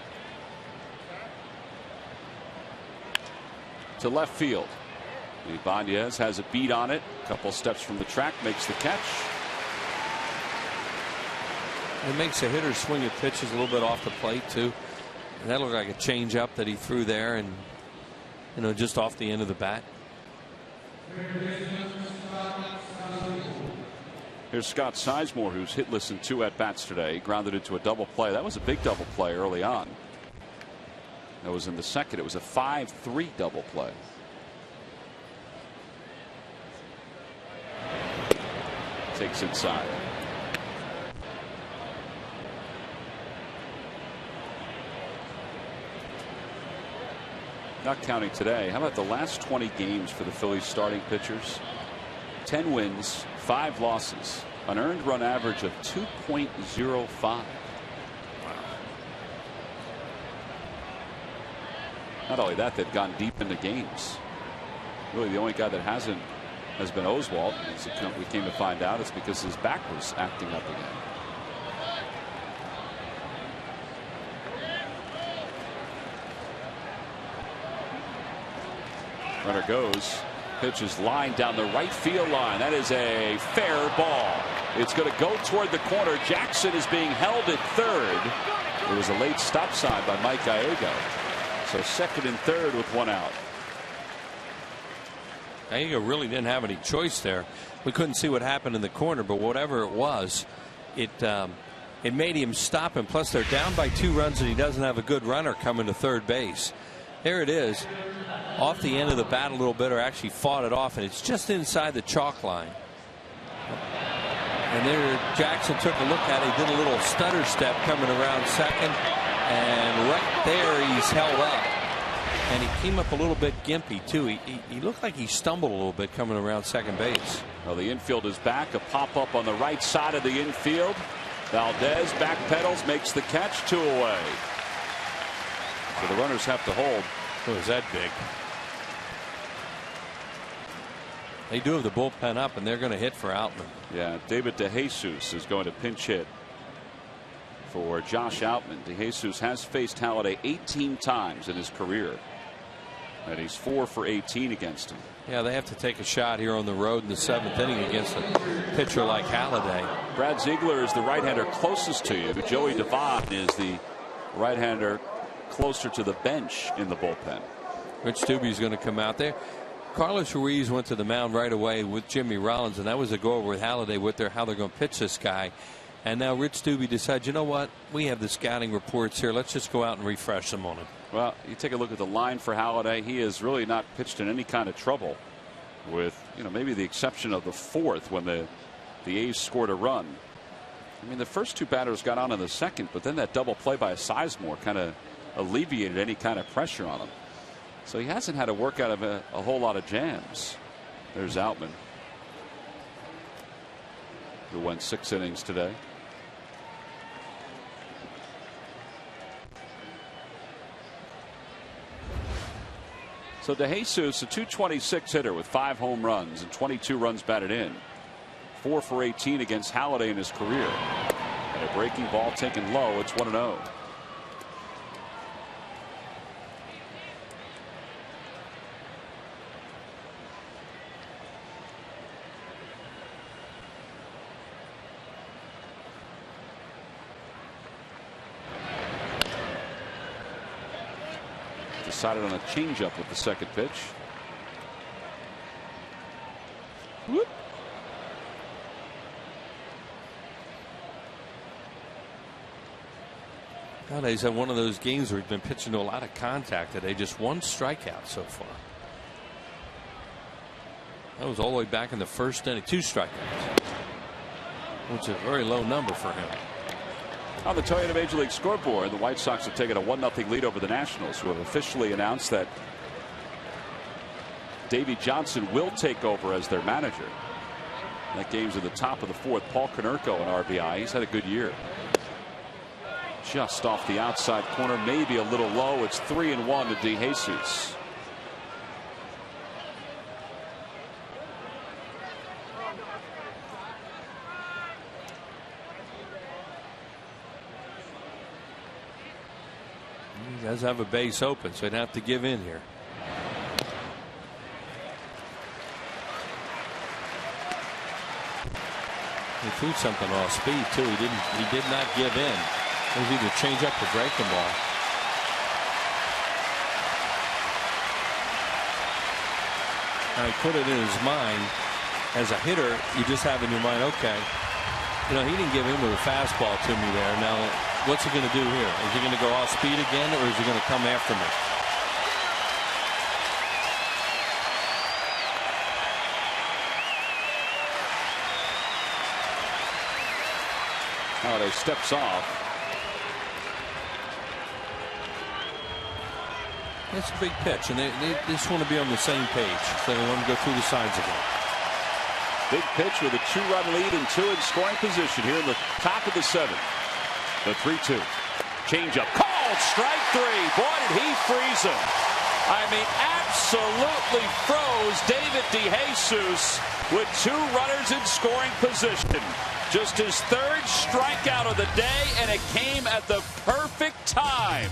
To left field, Ibanez has a beat on it, a couple steps from the track, makes the catch. It makes a hitter swing at pitches a little bit off the plate too. And that looked like a changeup that he threw there, and just off the end of the bat. Here's Scott Sizemore, who's hitless in 2 at-bats today. He grounded into a double play. That was a big double play early on. That was in the second. It was a 5-3 double play. Takes inside. Not counting today. How about the last 20 games for the Phillies starting pitchers? 10 wins, 5 losses, an earned run average of 2.05. Wow. Not only that, they've gone deep into games. Really, the only guy that has been Oswalt. As we came to find out, it's because his back was acting up again. Runner goes. Pitch is lined down the right field line. That is a fair ball. It's going to go toward the corner. Jackson is being held at third. It was a late stop sign by Mike Gallego. So second and third with 1 out. Gallego really didn't have any choice there. We couldn't see what happened in the corner, but whatever it was, it made him stop him. Plus, they're down by 2 runs, and he doesn't have a good runner coming to third base. There it is. Off the end of the bat a little bit, or actually fought it off, and it's just inside the chalk line. And there Jackson took a look at it. He did a little stutter step coming around second, and right there he's held up. And he came up a little bit gimpy too. He looked like he stumbled a little bit coming around second base. Well, the infield is back. A pop up on the right side of the infield. Valdez backpedals, makes the catch, 2 away. So the runners have to hold. Oh, is that big? They do have the bullpen up, and they're going to hit for Outman. Yeah, David DeJesus is going to pinch hit for Josh Outman. DeJesus has faced Halladay 18 times in his career. And he's 4 for 18 against him. Yeah, they have to take a shot here on the road in the 7th inning against a pitcher like Halladay. Brad Ziegler is the right-hander closest to you. Joey Devon is the right-hander closer to the bench in the bullpen. Rich Stubbe's going to come out there. Carlos Ruiz went to the mound right away with Jimmy Rollins, and that was a go over with Halladay with how they're going to pitch this guy. And now Rich Stubbe decides, you know what? We have the scouting reports here. Let's just go out and refresh them on him. Well, you take a look at the line for Halladay. He has really not pitched in any kind of trouble, with maybe the exception of the 4th when the A's scored a run. I mean, the first 2 batters got on in the 2nd, but then that double play by Sizemore kind of alleviated any kind of pressure on him. So he hasn't had to work out of a whole lot of jams. There's Outman, who went 6 innings today. So DeJesus, a .226 hitter with 5 home runs and 22 runs batted in. 4 for 18 against Halladay in his career. And a breaking ball taken low. It's 1-0. Decided on a changeup with the 2nd pitch. Whoop. He's had one of those games where he's been pitching to a lot of contact today. Just 1 strikeout so far. That was all the way back in the 1st inning. 2 strikeouts, which is a very low number for him. On the Toyota Major League scoreboard, the White Sox have taken a 1-0 lead over the Nationals, who have officially announced that Davey Johnson will take over as their manager. That game's at the top of the 4th. Paul Konerko, an RBI. He's had a good year. Just off the outside corner, maybe a little low. It's 3-1 to DeJesus. He does have a base open, so he'd have to give in here. He threw something off speed too. He did not give in. It was either change up or breaking ball. Now he put it in his mind as a hitter. You just have in your mind, okay, he didn't give in with a fastball to me there. Now what's he going to do here? Is he going to go off speed again, or is he going to come after me? Halladay steps off. It's a big pitch, and they just want to be on the same page. So they want to go through the signs again. Big pitch with a 2-run lead and 2 in scoring position here in the top of the 7th. The 3-2. Changeup called strike 3. Boy, did he freeze him. I mean, absolutely froze David DeJesus with 2 runners in scoring position. Just his 3rd strikeout of the day, and it came at the perfect time.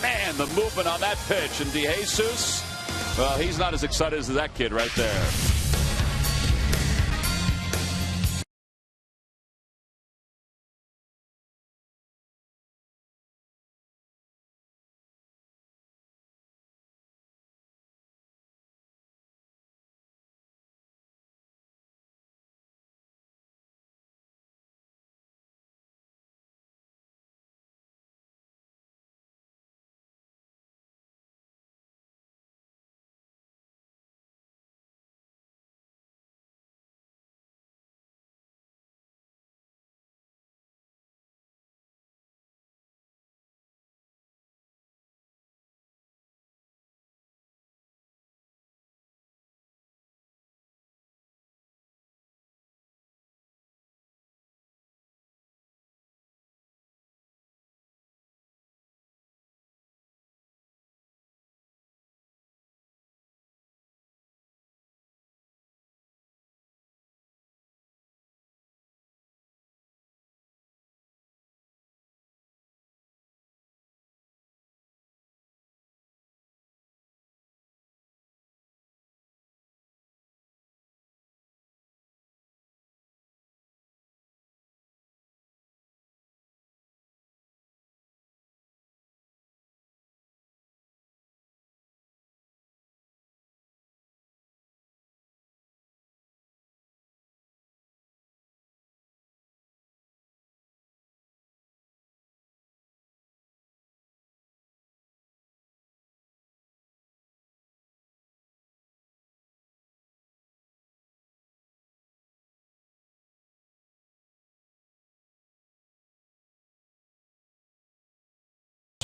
Man, the movement on that pitch. And DeJesus, well, he's not as excited as that kid right there.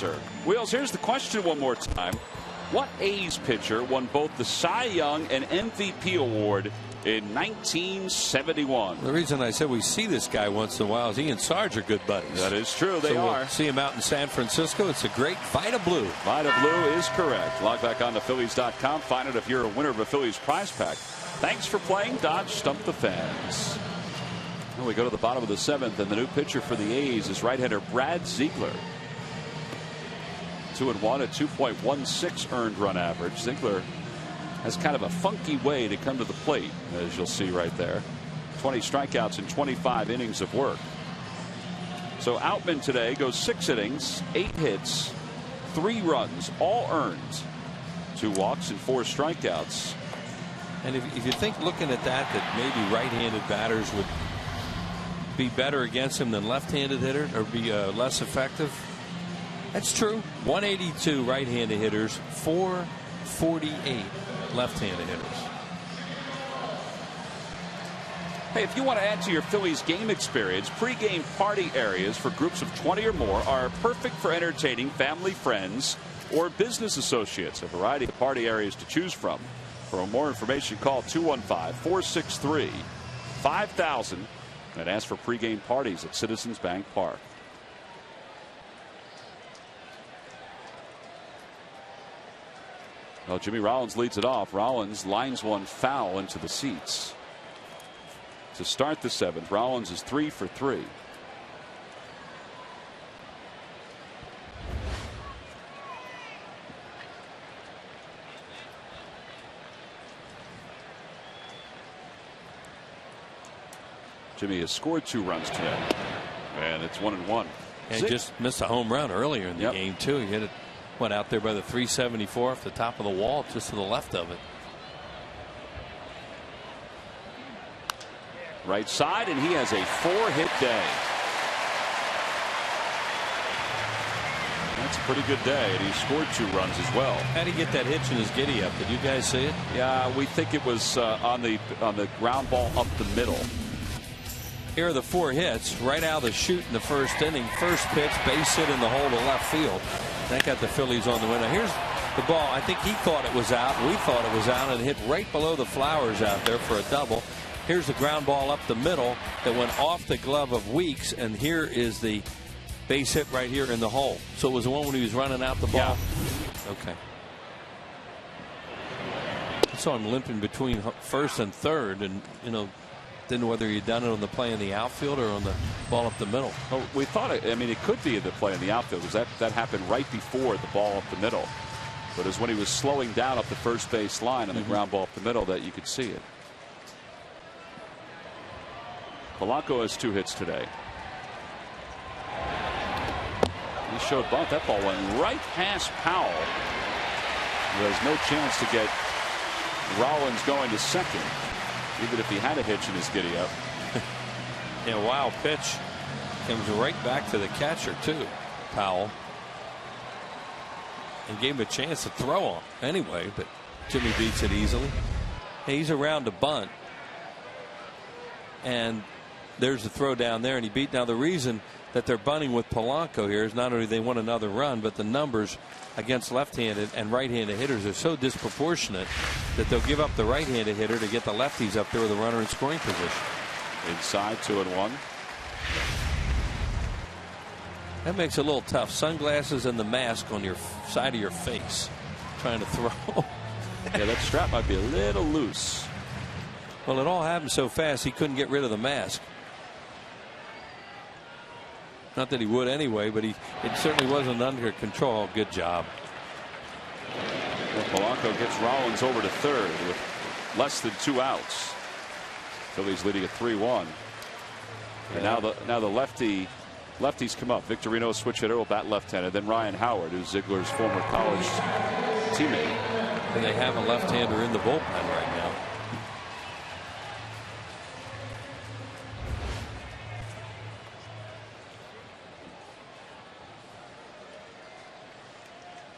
sir. Wheels, here's the question one more time. What A's pitcher won both the Cy Young and MVP award in 1971? The reason I said we see this guy once in a while is he and Sarge are good buddies. That is true. They are. We'll see him out in San Francisco. It's a great Vita Blue. Vita Blue is correct. Log back on to Phillies.com. Find out if you're a winner of a Phillies prize pack. Thanks for playing Dodge Stump the Fans. Well, we go to the bottom of the 7th, and the new pitcher for the A's is right-hander Brad Ziegler. 2-1 at 2.16 earned run average. Ziegler has kind of a funky way to come to the plate, as you'll see right there. 20 strikeouts in 25 innings of work. So Outman today goes 6 innings, 8 hits, 3 runs, all earned. 2 walks and 4 strikeouts. And if you think, looking at that maybe right-handed batters would be better against him than left-handed hitter, or be less effective, that's true. 182 right-handed hitters, 448 left-handed hitters. Hey, if you want to add to your Phillies game experience, pregame party areas for groups of 20 or more are perfect for entertaining family, friends, or business associates. A variety of party areas to choose from. For more information, call 215-463-5000 and ask for pregame parties at Citizens Bank Park. Well, Jimmy Rollins leads it off. Rollins lines one foul into the seats. To start the 7th, Rollins is 3 for 3. Jimmy has scored 2 runs today, and it's 1-1. And just missed a home run earlier in the game too. He hit it, went out there by the 374 off the top of the wall, just to the left of it. Right side, and he has a 4-hit day. That's a pretty good day, and he scored 2 runs as well. How did he get that hitch in his giddy up? Did you guys see it? Yeah, we think it was on the ground ball up the middle. Here are the 4 hits right out of the chute in the first inning. First pitch, base hit in the hole to left field. That got the Phillies on the win. Now here's the ball. I think he thought it was out. We thought it was out, and hit right below the flowers out there for a double. Here's the ground ball up the middle that went off the glove of Weeks, and here is the base hit right here in the hole. So it was the one when he was running out the ball. Yeah. Okay. I saw him limping between first and third, and didn't know whether he'd done it on the play in the outfield or on the ball up the middle. Well, we thought it could be the play in the outfield, because that happened right before the ball up the middle. But it was when he was slowing down up the first base line on the ground ball up the middle that you could see it. Polanco has 2 hits today. He showed bunt. That ball went right past Powell. There's no chance to get Rollins going to second, even if he had a hitch in his giddy up. Yeah, wild pitch comes right back to the catcher too, Powell, and gave him a chance to throw on anyway, but Jimmy beats it easily. Hey, he's around to bunt, and there's the throw down there, and he beat. Now the reason that they're bunting with Polanco here is not only they want another run, but the numbers against left-handed and right-handed hitters are so disproportionate that they'll give up the right-handed hitter to get the lefties up there with a runner in scoring position. Inside, 2-1. That makes it a little tough. Sunglasses and the mask on your side of your face, trying to throw. Yeah, that strap might be a little loose. Well, it all happened so fast he couldn't get rid of the mask. Not that he would anyway, but it certainly wasn't under control. Good job. Well, Polanco gets Rollins over to third with less than 2 outs. Phillies leading at 3-1. And now the lefties come up. Victorino, switch hitter, will bat left-handed. Then Ryan Howard, who's Ziegler's former college teammate. And they have a left-hander in the bullpen right now.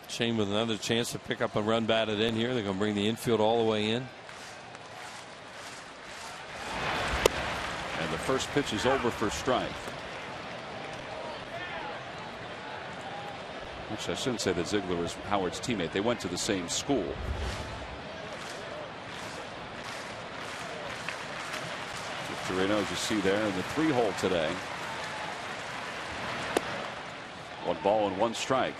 Shane with another chance to pick up a run batted in here. They're going to bring the infield all the way in. And the first pitch is over for strike. Actually, I shouldn't say that Ziegler was Howard's teammate. They went to the same school. Victorino, as you see there, in the 3-hole today. 1 ball and 1 strike.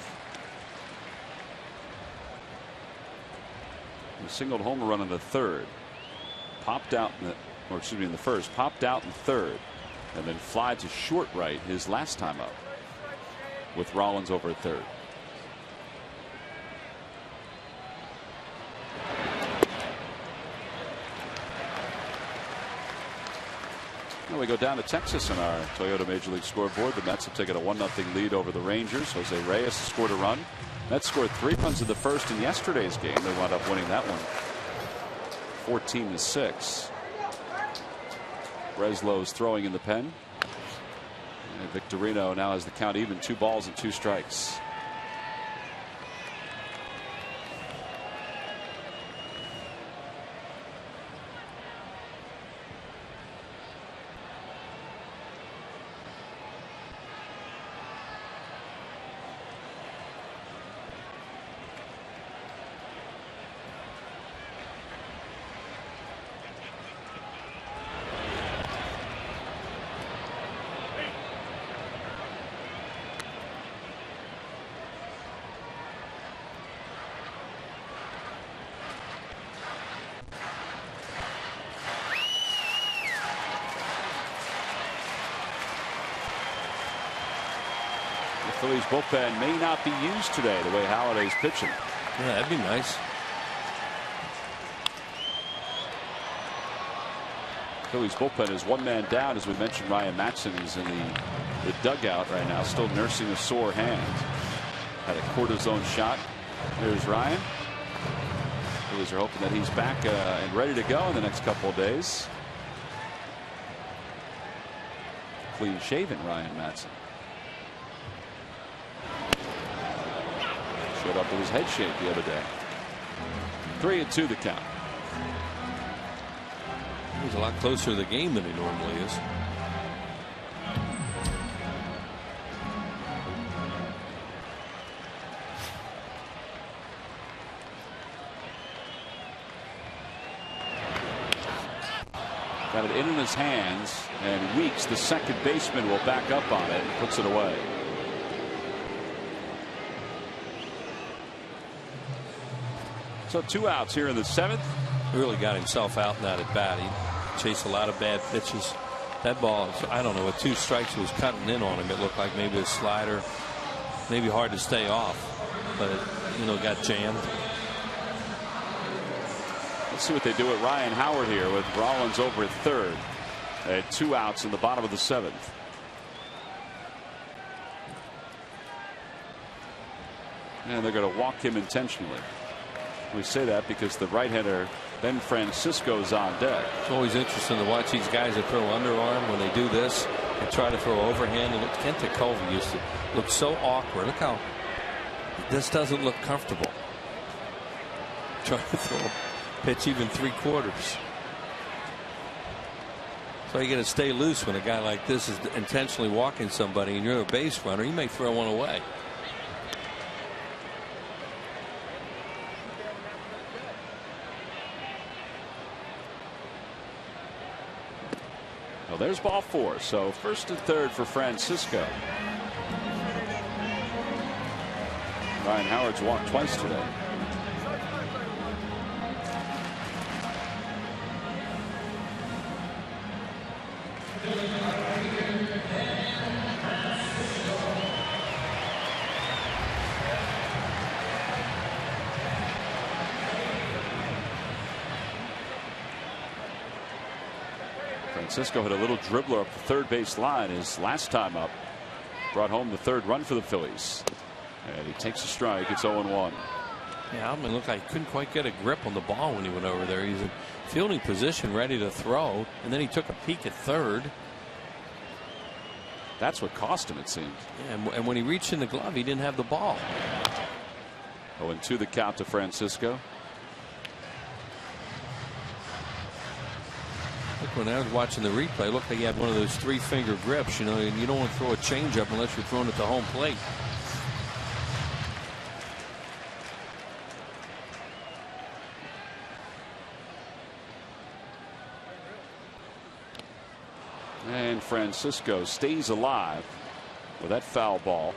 He singled home run in the 3rd. Popped out in the, or excuse me, in the 1st. Popped out in the 3rd, and then fly to short right his last time up, with Rollins over at 3rd. Now we go down to Texas in our Toyota Major League scoreboard. The Mets have taken a 1-0 lead over the Rangers. Jose Reyes scored a run. Mets scored 3 runs in the 1st in yesterday's game. They wound up winning that one 14-6. Breslow's throwing in the pen. And Victorino now has the count even, 2 balls and 2 strikes. The Phillies bullpen may not be used today the way Halladay's pitching. Yeah, that'd be nice. Phillies bullpen is 1 man down. As we mentioned, Ryan Matson is in the dugout right now, still nursing a sore hand. Had a cortisone shot. There's Ryan. Phillies are hoping that he's back and ready to go in the next couple of days. Clean shaven Ryan Matson. Showed up with his head shaved the other day. 3-2 the count. He's a lot closer to the game than he normally is. Got it in his hands, and Weeks, the second baseman, will back up on it and puts it away. So 2 outs here in the 7th. He really got himself out in that at bat. He chased a lot of bad pitches. That ball, I don't know, with 2 strikes, it was cutting in on him. It looked like maybe a slider, maybe hard to stay off, but it, got jammed. Let's see what they do with Ryan Howard here with Rollins over at 3rd. They had 2 outs in the bottom of the 7th. And they're going to walk him intentionally. We say that because the right-hander Ben Francisco's on deck. It's always interesting to watch these guys that throw underarm when they do this and try to throw overhand. And Kent Tekulve used to look so awkward. Look how this doesn't look comfortable. Trying to throw a pitch even 3/4. So you got to stay loose when a guy like this is intentionally walking somebody and you're a base runner. You may throw one away. Well, there's ball 4. So 1st and 3rd for Francisco. Ryan Howard's walked twice today. Francisco had a little dribbler up the 3rd base line his last time up. Brought home the 3rd run for the Phillies. And he takes a strike. It's 0-1. Yeah, Outman looked like he couldn't quite get a grip on the ball when he went over there. He's in fielding position, ready to throw, and then he took a peek at 3rd. That's what cost him, it seemed. Yeah, and when he reached in the glove, he didn't have the ball. 0-2 the count to Francisco. Look, when I was watching the replay, it looked like he had one of those 3-finger grips, and you don't want to throw a changeup unless you're throwing it to home plate. And Francisco stays alive with that foul ball.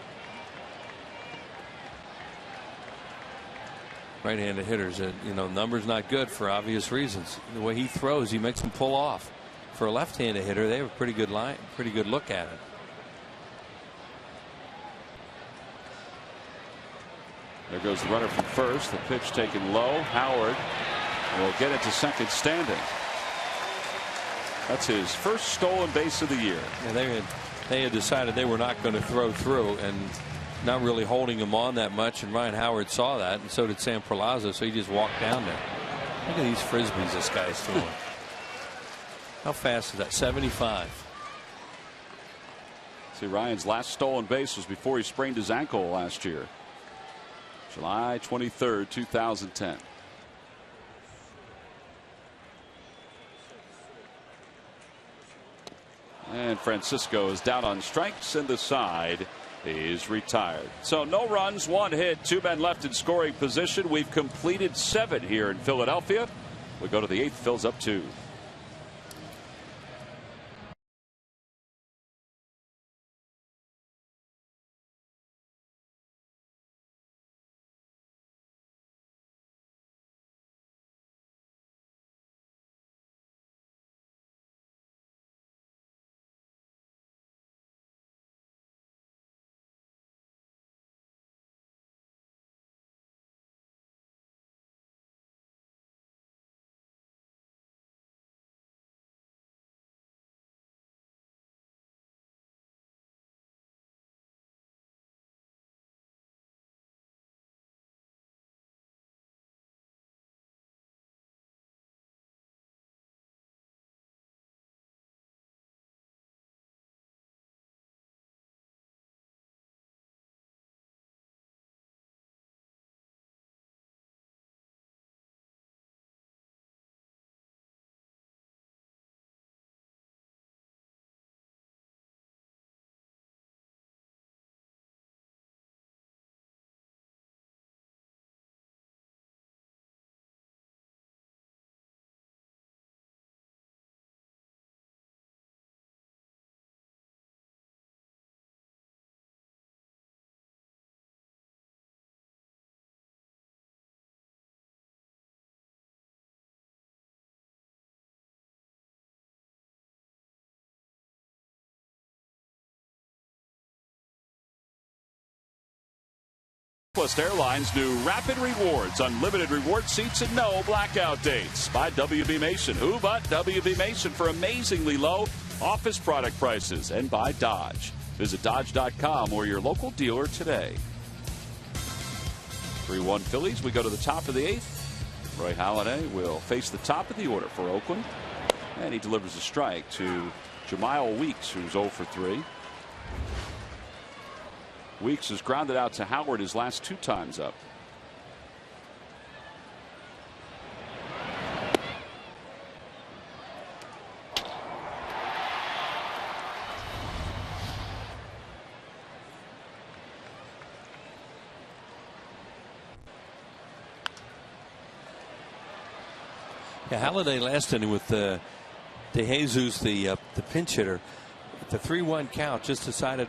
Right-handed hitters, numbers not good for obvious reasons. The way he throws, he makes them pull off. For a left-handed hitter, they have a pretty good look at it. There goes the runner from first. The pitch taken low. Howard will get it to second standing. That's his first stolen base of the year. Yeah, they had decided they were not going to throw through and not really holding him on that much, and Ryan Howard saw that, and so did Sam Perlaza, so he just walked down there. Look at these frisbees this guy's throwing. How fast is that? 75. See, Ryan's last stolen base was before he sprained his ankle last year. July 23rd, 2010. And Francisco is down on strikes, and the side is retired. So no runs, 1 hit, 2 men left in scoring position. We've completed 7 here in Philadelphia. We go to the 8th. Phil's up 2. Southwest Airlines new Rapid Rewards, unlimited reward seats and no blackout dates. By WB Mason. Who but WB Mason for amazingly low office product prices. And by Dodge. Visit Dodge.com or your local dealer today. 3-1 Phillies. We go to the top of the 8th. Roy Halladay will face the top of the order for Oakland. And he delivers a strike to Jamiel Weeks, who's 0 for 3. Weeks has grounded out to Howard his last 2 times up. Yeah, Halladay last inning with De Jesus, the pinch hitter, at the 3-1 count, just decided,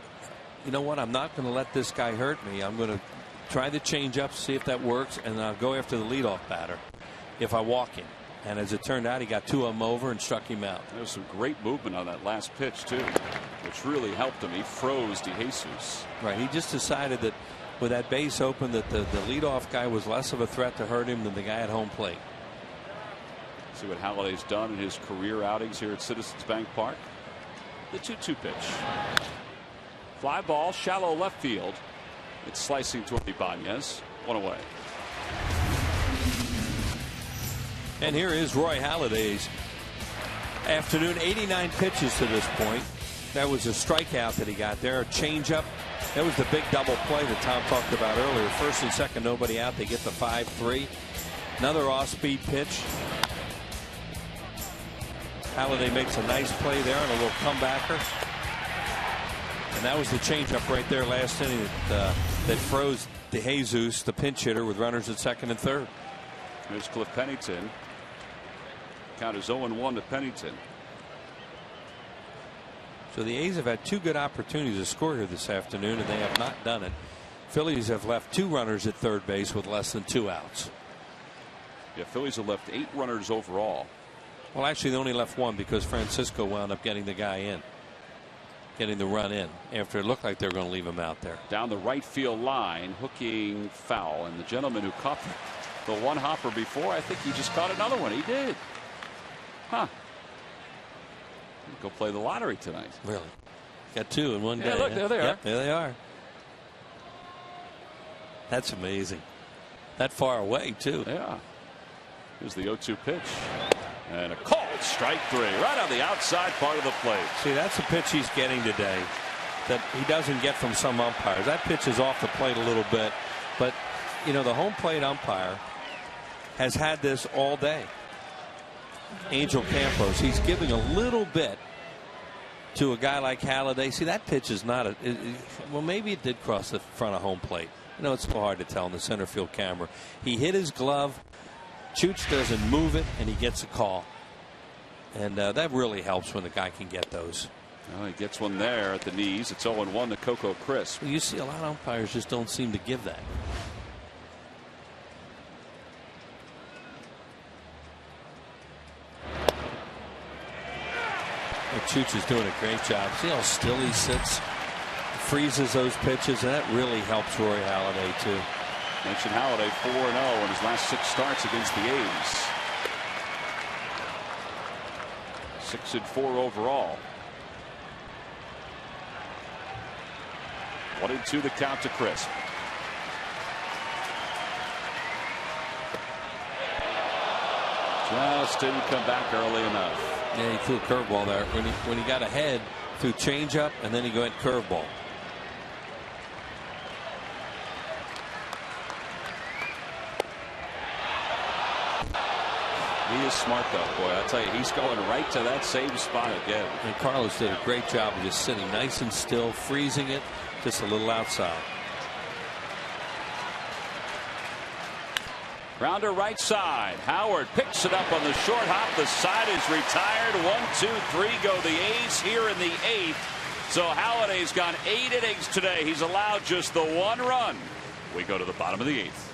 you know what, I'm not going to let this guy hurt me. I'm going to try the change up, see if that works, and I'll go after the leadoff batter if I walk him. And as it turned out, he got 2 of them over and struck him out. There was some great movement on that last pitch, too, which really helped him. He froze De Jesus. Right. He just decided that with that base open that the leadoff guy was less of a threat to hurt him than the guy at home plate. See what Halladay's done in his career outings here at Citizens Bank Park. The 2-2 pitch. Fly ball, shallow left field. It's slicing toward Ibanez. 1 away. And here is Roy Halladay's afternoon. 89 pitches to this point. That was a strikeout that he got there. A changeup. That was the big double play that Tom talked about earlier. First and second, nobody out. They get the 5-3. Another off-speed pitch. Halladay makes a nice play there and a little comebacker. And that was the changeup right there last inning that froze De Jesus, the pinch hitter, with runners at second and third. Here's Cliff Pennington. Count is 0-1 to Pennington. So the A's have had 2 good opportunities to score here this afternoon, and they have not done it. Phillies have left 2 runners at third base with less than 2 outs. Yeah, Phillies have left 8 runners overall. Well, actually, they only left 1 because Francisco wound up getting the guy in, getting the run in after it looked like they were going to leave him out there. Down the right field line, hooking foul, and the gentleman who caught the one hopper before, I think he just caught another one. He did. Huh. Go play the lottery tonight. Really? Got 2 in one day. Look, there they are. Yep, there they are. That's amazing. That far away, too. Yeah. Here's the 0-2 pitch. And a called strike 3 right on the outside part of the plate. See, that's the pitch he's getting today that he doesn't get from some umpires. That pitch is off the plate a little bit. But, you know, the home plate umpire has had this all day. Angel Campos. He's giving a little bit to a guy like Halladay. See, that pitch is not well, maybe it did cross the front of home plate. You know, it's so hard to tell in the center field camera. He hit his glove. Chooch doesn't move it, and he gets a call. And that really helps when the guy can get those. Well, he gets one there at the knees. It's 0-1 to Coco Crisp. You see a lot of umpires just don't seem to give that. Chooch is doing a great job. See how still he sits, freezes those pitches, and that really helps Roy Halladay too. Mentioned Halladay 4-0 in his last 6 starts against the A's. 6-4 overall. 1-2 the count to Crisp. Just didn't come back early enough. Yeah, he threw a curveball there. When he got ahead, threw changeup, and then he went curveball. He is smart though, boy. I'll tell you, he's going right to that same spot again. And Carlos did a great job of just sitting nice and still, freezing it, just a little outside. Grounder right side. Howard picks it up on the short hop. The side is retired. 1, 2, 3 go the A's here in the 8th. So Halladay's gone 8 innings today. He's allowed just the 1 run. We go to the bottom of the 8th.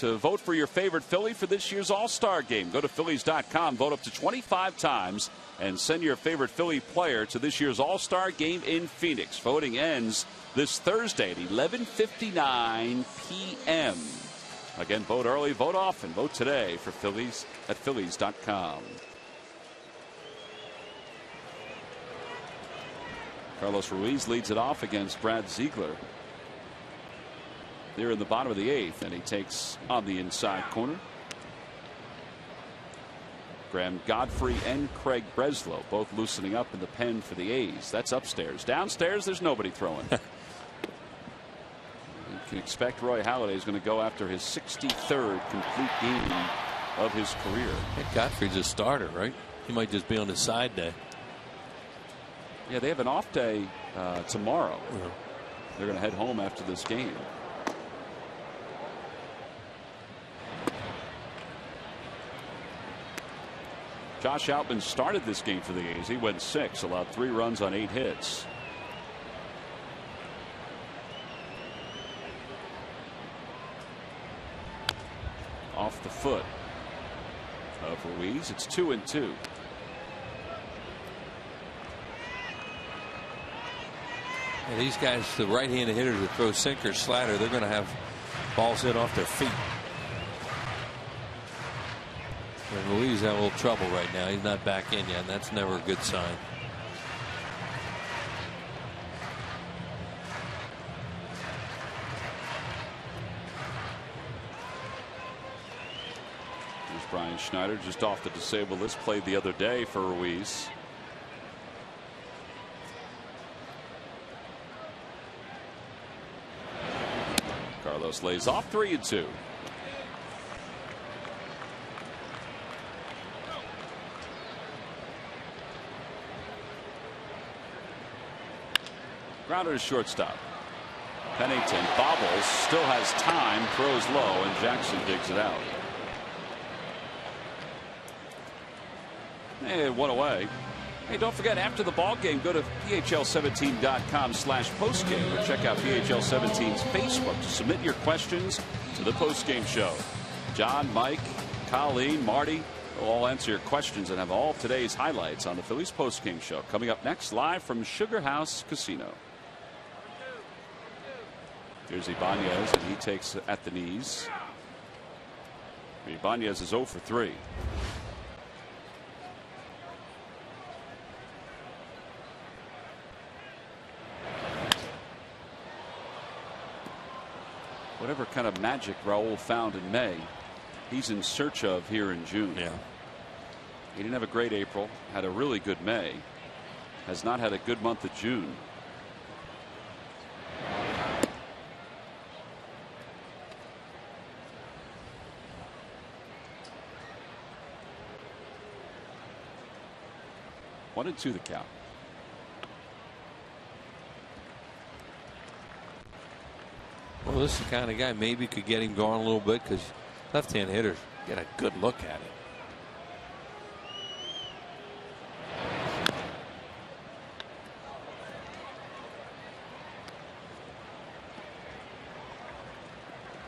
To vote for your favorite Philly for this year's All-Star game, go to Phillies.com, vote up to 25 times, and send your favorite Philly player to this year's All-Star game in Phoenix. Voting ends this Thursday at 11:59 p.m. Again, vote early, vote often, vote today for Phillies at Phillies.com. Carlos Ruiz leads it off against Brad Ziegler. They're in the bottom of the 8th, and he takes on the inside corner. Graham Godfrey and Craig Breslow both loosening up in the pen for the A's. That's upstairs. Downstairs, there's nobody throwing. can expect Roy Halladay is going to go after his 63rd complete game of his career. Godfrey's a starter, right? He might just be on his side day. Yeah, they have an off day tomorrow. Yeah. They're going to head home after this game. Josh Outman started this game for the A's. He went 6, allowed 3 runs on 8 hits. Off the foot of Ruiz. It's 2-2. Yeah, these guys, the right-handed hitters that throw sinker, slider, they're going to have balls hit off their feet. And Ruiz having a little trouble right now. He's not back in yet, and that's never a good sign. Here's Brian Schneider just off the disabled list. Played the other day for Ruiz. Carlos lays off 3-2. Grounder to shortstop. Pennington bobbles, still has time, throws low, and Jackson digs it out. And one away. Hey, don't forget, after the ball game, go to phl17.com/postgame or check out PHL17's Facebook to submit your questions to the postgame show. John, Mike, Colleen, Marty will all answer your questions and have all today's highlights on the Phillies postgame show. Coming up next, live from Sugar House Casino. Here's Ibanez, and he takes at the knees. Ibanez is 0 for 3. Whatever kind of magic Raul found in May, he's in search of here in June. Yeah. He didn't have a great April, had a really good May, has not had a good month of June. One and 2 the count. Well, this is the kind of guy maybe could get him going a little bit because left-hand hitters get a good look at it.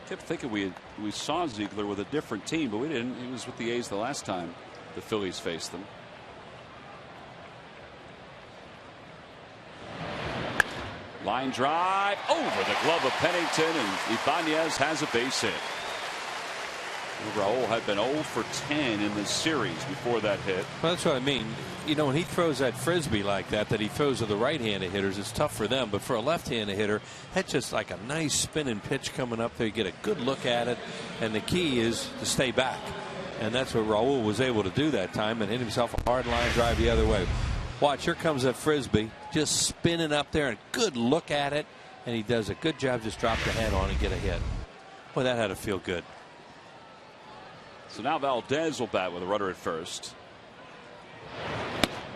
Kept thinking we saw Ziegler with a different team, but we didn't. He was with the A's the last time the Phillies faced them. Line drive over the glove of Pennington, and Ibanez has a base hit. Raul had been 0 for 10 in this series before that hit. Well, that's what I mean. You know, when he throws that frisbee like that he throws to the right-handed hitters, it's tough for them. But for a left-handed hitter, that's just like a nice spinning pitch coming up there. You get a good look at it, and the key is to stay back. And that's what Raul was able to do that time and hit himself a hard line drive the other way. Watch, here comes that frisbee, just spinning up there, and a good look at it, and he does a good job. Just drop the head on and get a hit. Boy, that had to feel good. So now Valdez will bat with a runner at first,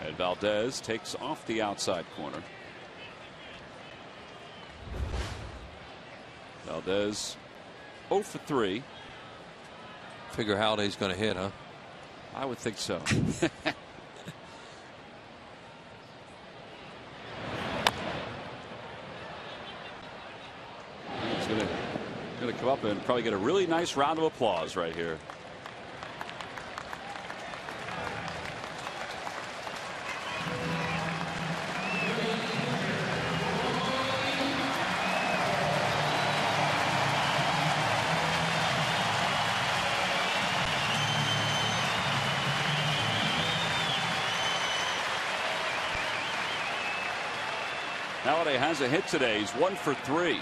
and Valdez takes off the outside corner. Valdez 0 for 3. Figure Halladay's going to hit, huh? I would think so. He's going to come up and probably get a really nice round of applause right here. Halladay has a hit today. He's 1 for 3.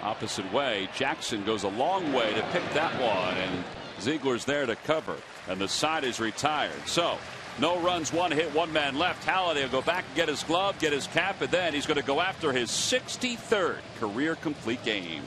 Opposite way. Jackson goes a long way to pick that one, and Ziegler's there to cover, and the side is retired. So No runs, 1 hit, 1 man left. Halladay will go back and get his glove, get his cap, and then he's going to go after his 63rd career complete game.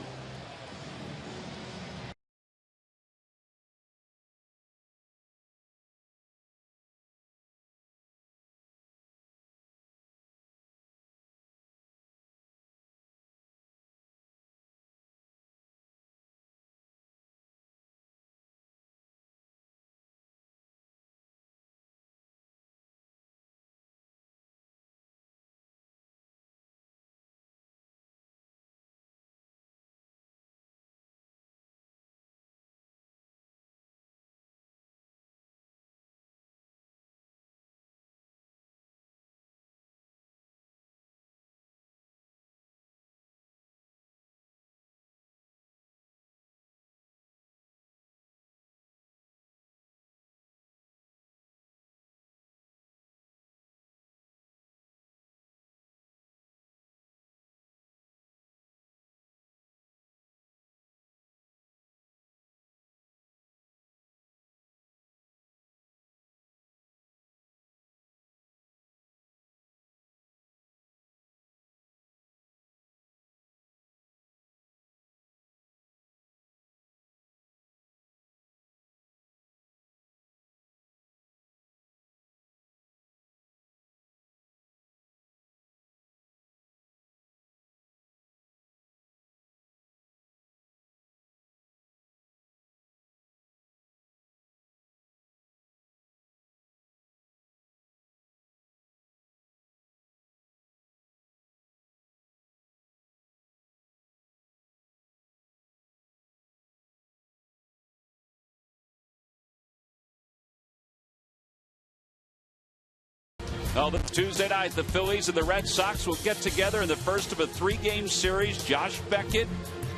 Well, the Tuesday night, the Phillies and the Red Sox will get together in the first of a 3-game series. Josh Beckett,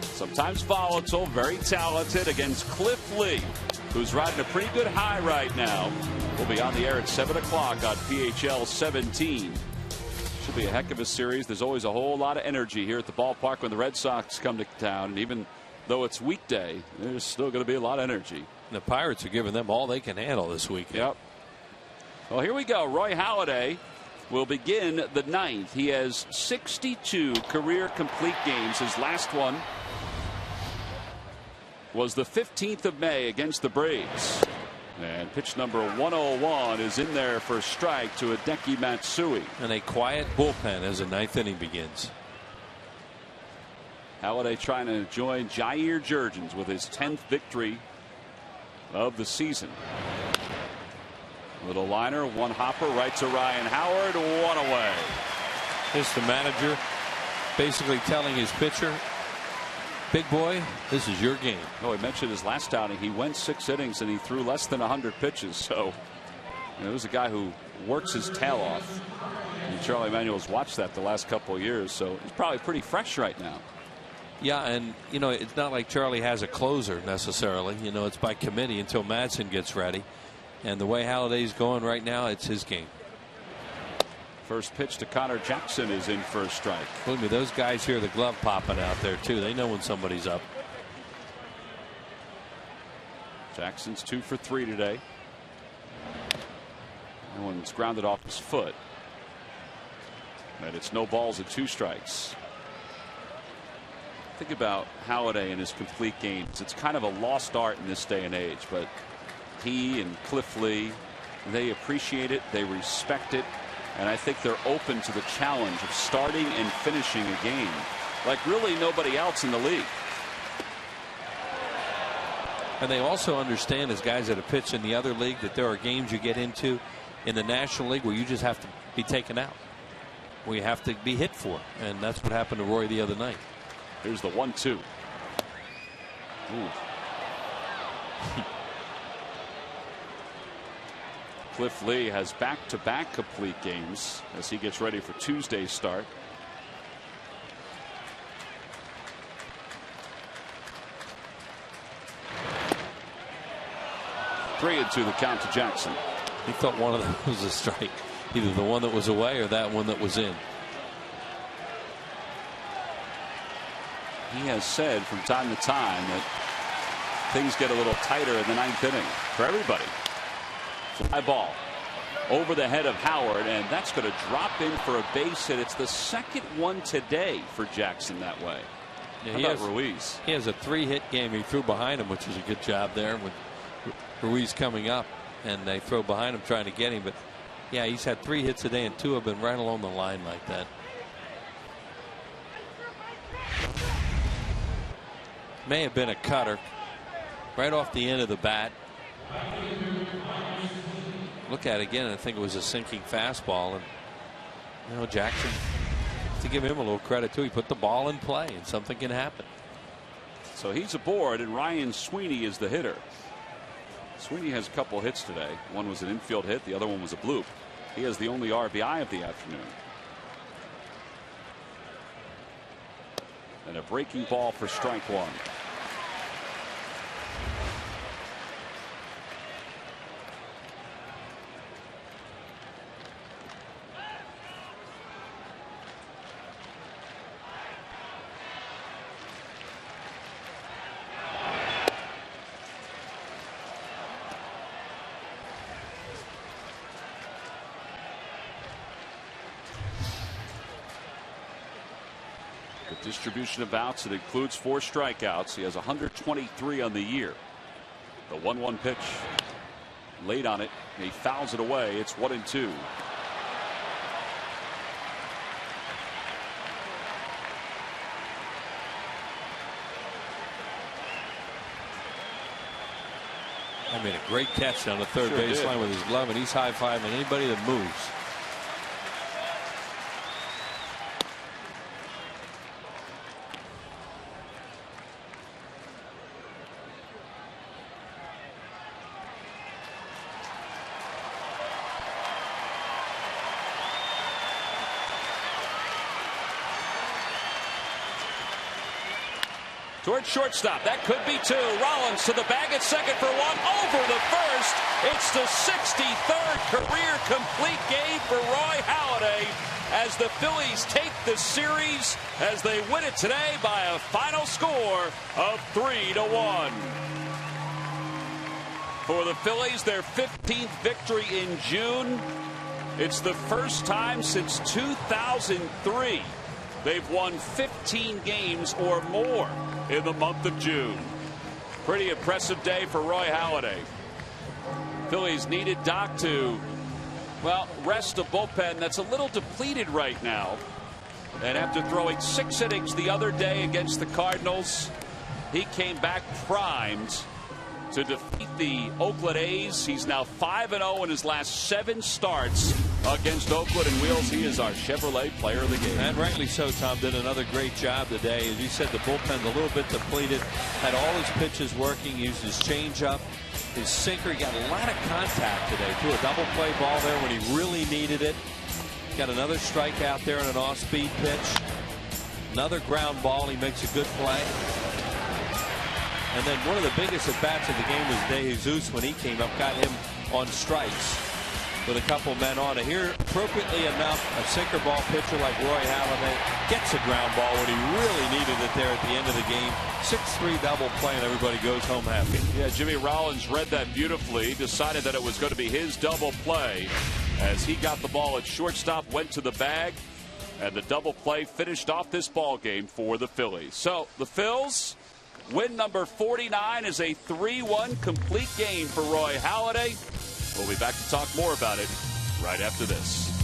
sometimes volatile, very talented, against Cliff Lee, who's riding a pretty good high right now. We'll be on the air at 7 o'clock on PHL 17. Should be a heck of a series. There's always a whole lot of energy here at the ballpark when the Red Sox come to town. And even though it's weekday, there's still going to be a lot of energy. The Pirates are giving them all they can handle this weekend. Yep. Well, here we go. Roy Halladay will begin the 9th. He has 62 career complete games. His last one was the 15th of May against the Braves. And pitch number 101 is in there for a strike to Hideki Matsui. And a quiet bullpen as the 9th inning begins. Halladay trying to join Jair Jurgens with his 10th victory of the season. Little liner, one hopper right to Ryan Howard, one away. Here's the manager basically telling his pitcher, big boy, this is your game. Oh, he mentioned his last outing. He went 6 innings and he threw less than 100 pitches. So, it was a guy who works his tail off. And Charlie Manuel's watched that the last couple of years, so he's probably pretty fresh right now. Yeah, and you know, it's not like Charlie has a closer necessarily. You know, it's by committee until Madsen gets ready. And the way Halladay's going right now, it's his game. First pitch to Connor Jackson is in for a strike. Believe me, those guys hear the glove popping out there too. They know when somebody's up. Jackson's 2 for 3 today. That one's grounded off his foot. And it's no balls and 2 strikes. Think about Halladay and his complete games. It's kind of a lost art in this day and age, but he and Cliff Lee, they appreciate it, they respect it, and I think they're open to the challenge of starting and finishing a game like really nobody else in the league. And they also understand, as guys that have pitched in the other league, that there are games you get into in the National League where you just have to be taken out, where you have to be hit for, and that's what happened to Roy the other night. Here's the 1-2. Cliff Lee has back-to-back complete games as he gets ready for Tuesday's start. Three and 2 the count to Jackson. He thought one of them was a strike, either the one that was away or that one that was in. He has said from time to time that things get a little tighter in the 9th inning for everybody. Fly ball. over the head of Howard, and that's going to drop in for a base hit. It's the second one today for Jackson that way. Yeah, Ruiz? He has a 3-hit game. He threw behind him, which is a good job there with Ruiz coming up, and they throw behind him trying to get him. But yeah, he's had 3 hits today, and 2 have been right along the line like that. May have been a cutter right off the end of the bat. Look at it again, I think it was a sinking fastball, and you know, Jackson, to give him a little credit too, he put the ball in play and something can happen. So he's aboard, and Ryan Sweeney is the hitter. Sweeney has a couple hits today. One was an infield hit, the other one was a bloop. He has the only RBI of the afternoon. And a breaking ball for strike one. Distribution of outs, it includes 4 strikeouts. He has 123 on the year. The 1-1 pitch late on it. He fouls it away. It's 1-2. I made a great catch down the third baseline with his glove, and he's high-fiving anybody that moves. Towards shortstop. That could be 2. Rollins to the bag at second for 1. Over the first. It's the 63rd career complete game for Roy Halladay as the Phillies take the series as they win it today by a final score of 3-1. For the Phillies, their 15th victory in June. It's the first time since 2003 they've won 15 games or more in the month of June. Pretty impressive day for Roy Halladay. Phillies needed Doc to, well, rest a bullpen that's a little depleted right now. And after throwing 6 innings the other day against the Cardinals, he came back primed to defeat the Oakland A's. He's now 5-0 in his last 7 starts against Oakland and Wheels. He is our Chevrolet player of the game. And rightly so. Tom did another great job today. As you said, the bullpen's a little bit depleted. Had all his pitches working. Used his changeup, his sinker. He got a lot of contact today. Threw a double play ball there when he really needed it. Got another strikeout there on an off-speed pitch. Another ground ball. He makes a good play. And then one of the biggest at-bats of the game was De Jesus when he came up, got him on strikes with a couple men on. And here, appropriately enough, a sinker ball pitcher like Roy Halladay gets a ground ball when he really needed it there at the end of the game. 6-3 double play, and everybody goes home happy. Yeah, Jimmy Rollins read that beautifully, decided that it was going to be his double play as he got the ball at shortstop, went to the bag, and the double play finished off this ball game for the Phillies. So the Phils win number 49 is a 3-1 complete game for Roy Halladay. We'll be back to talk more about it right after this.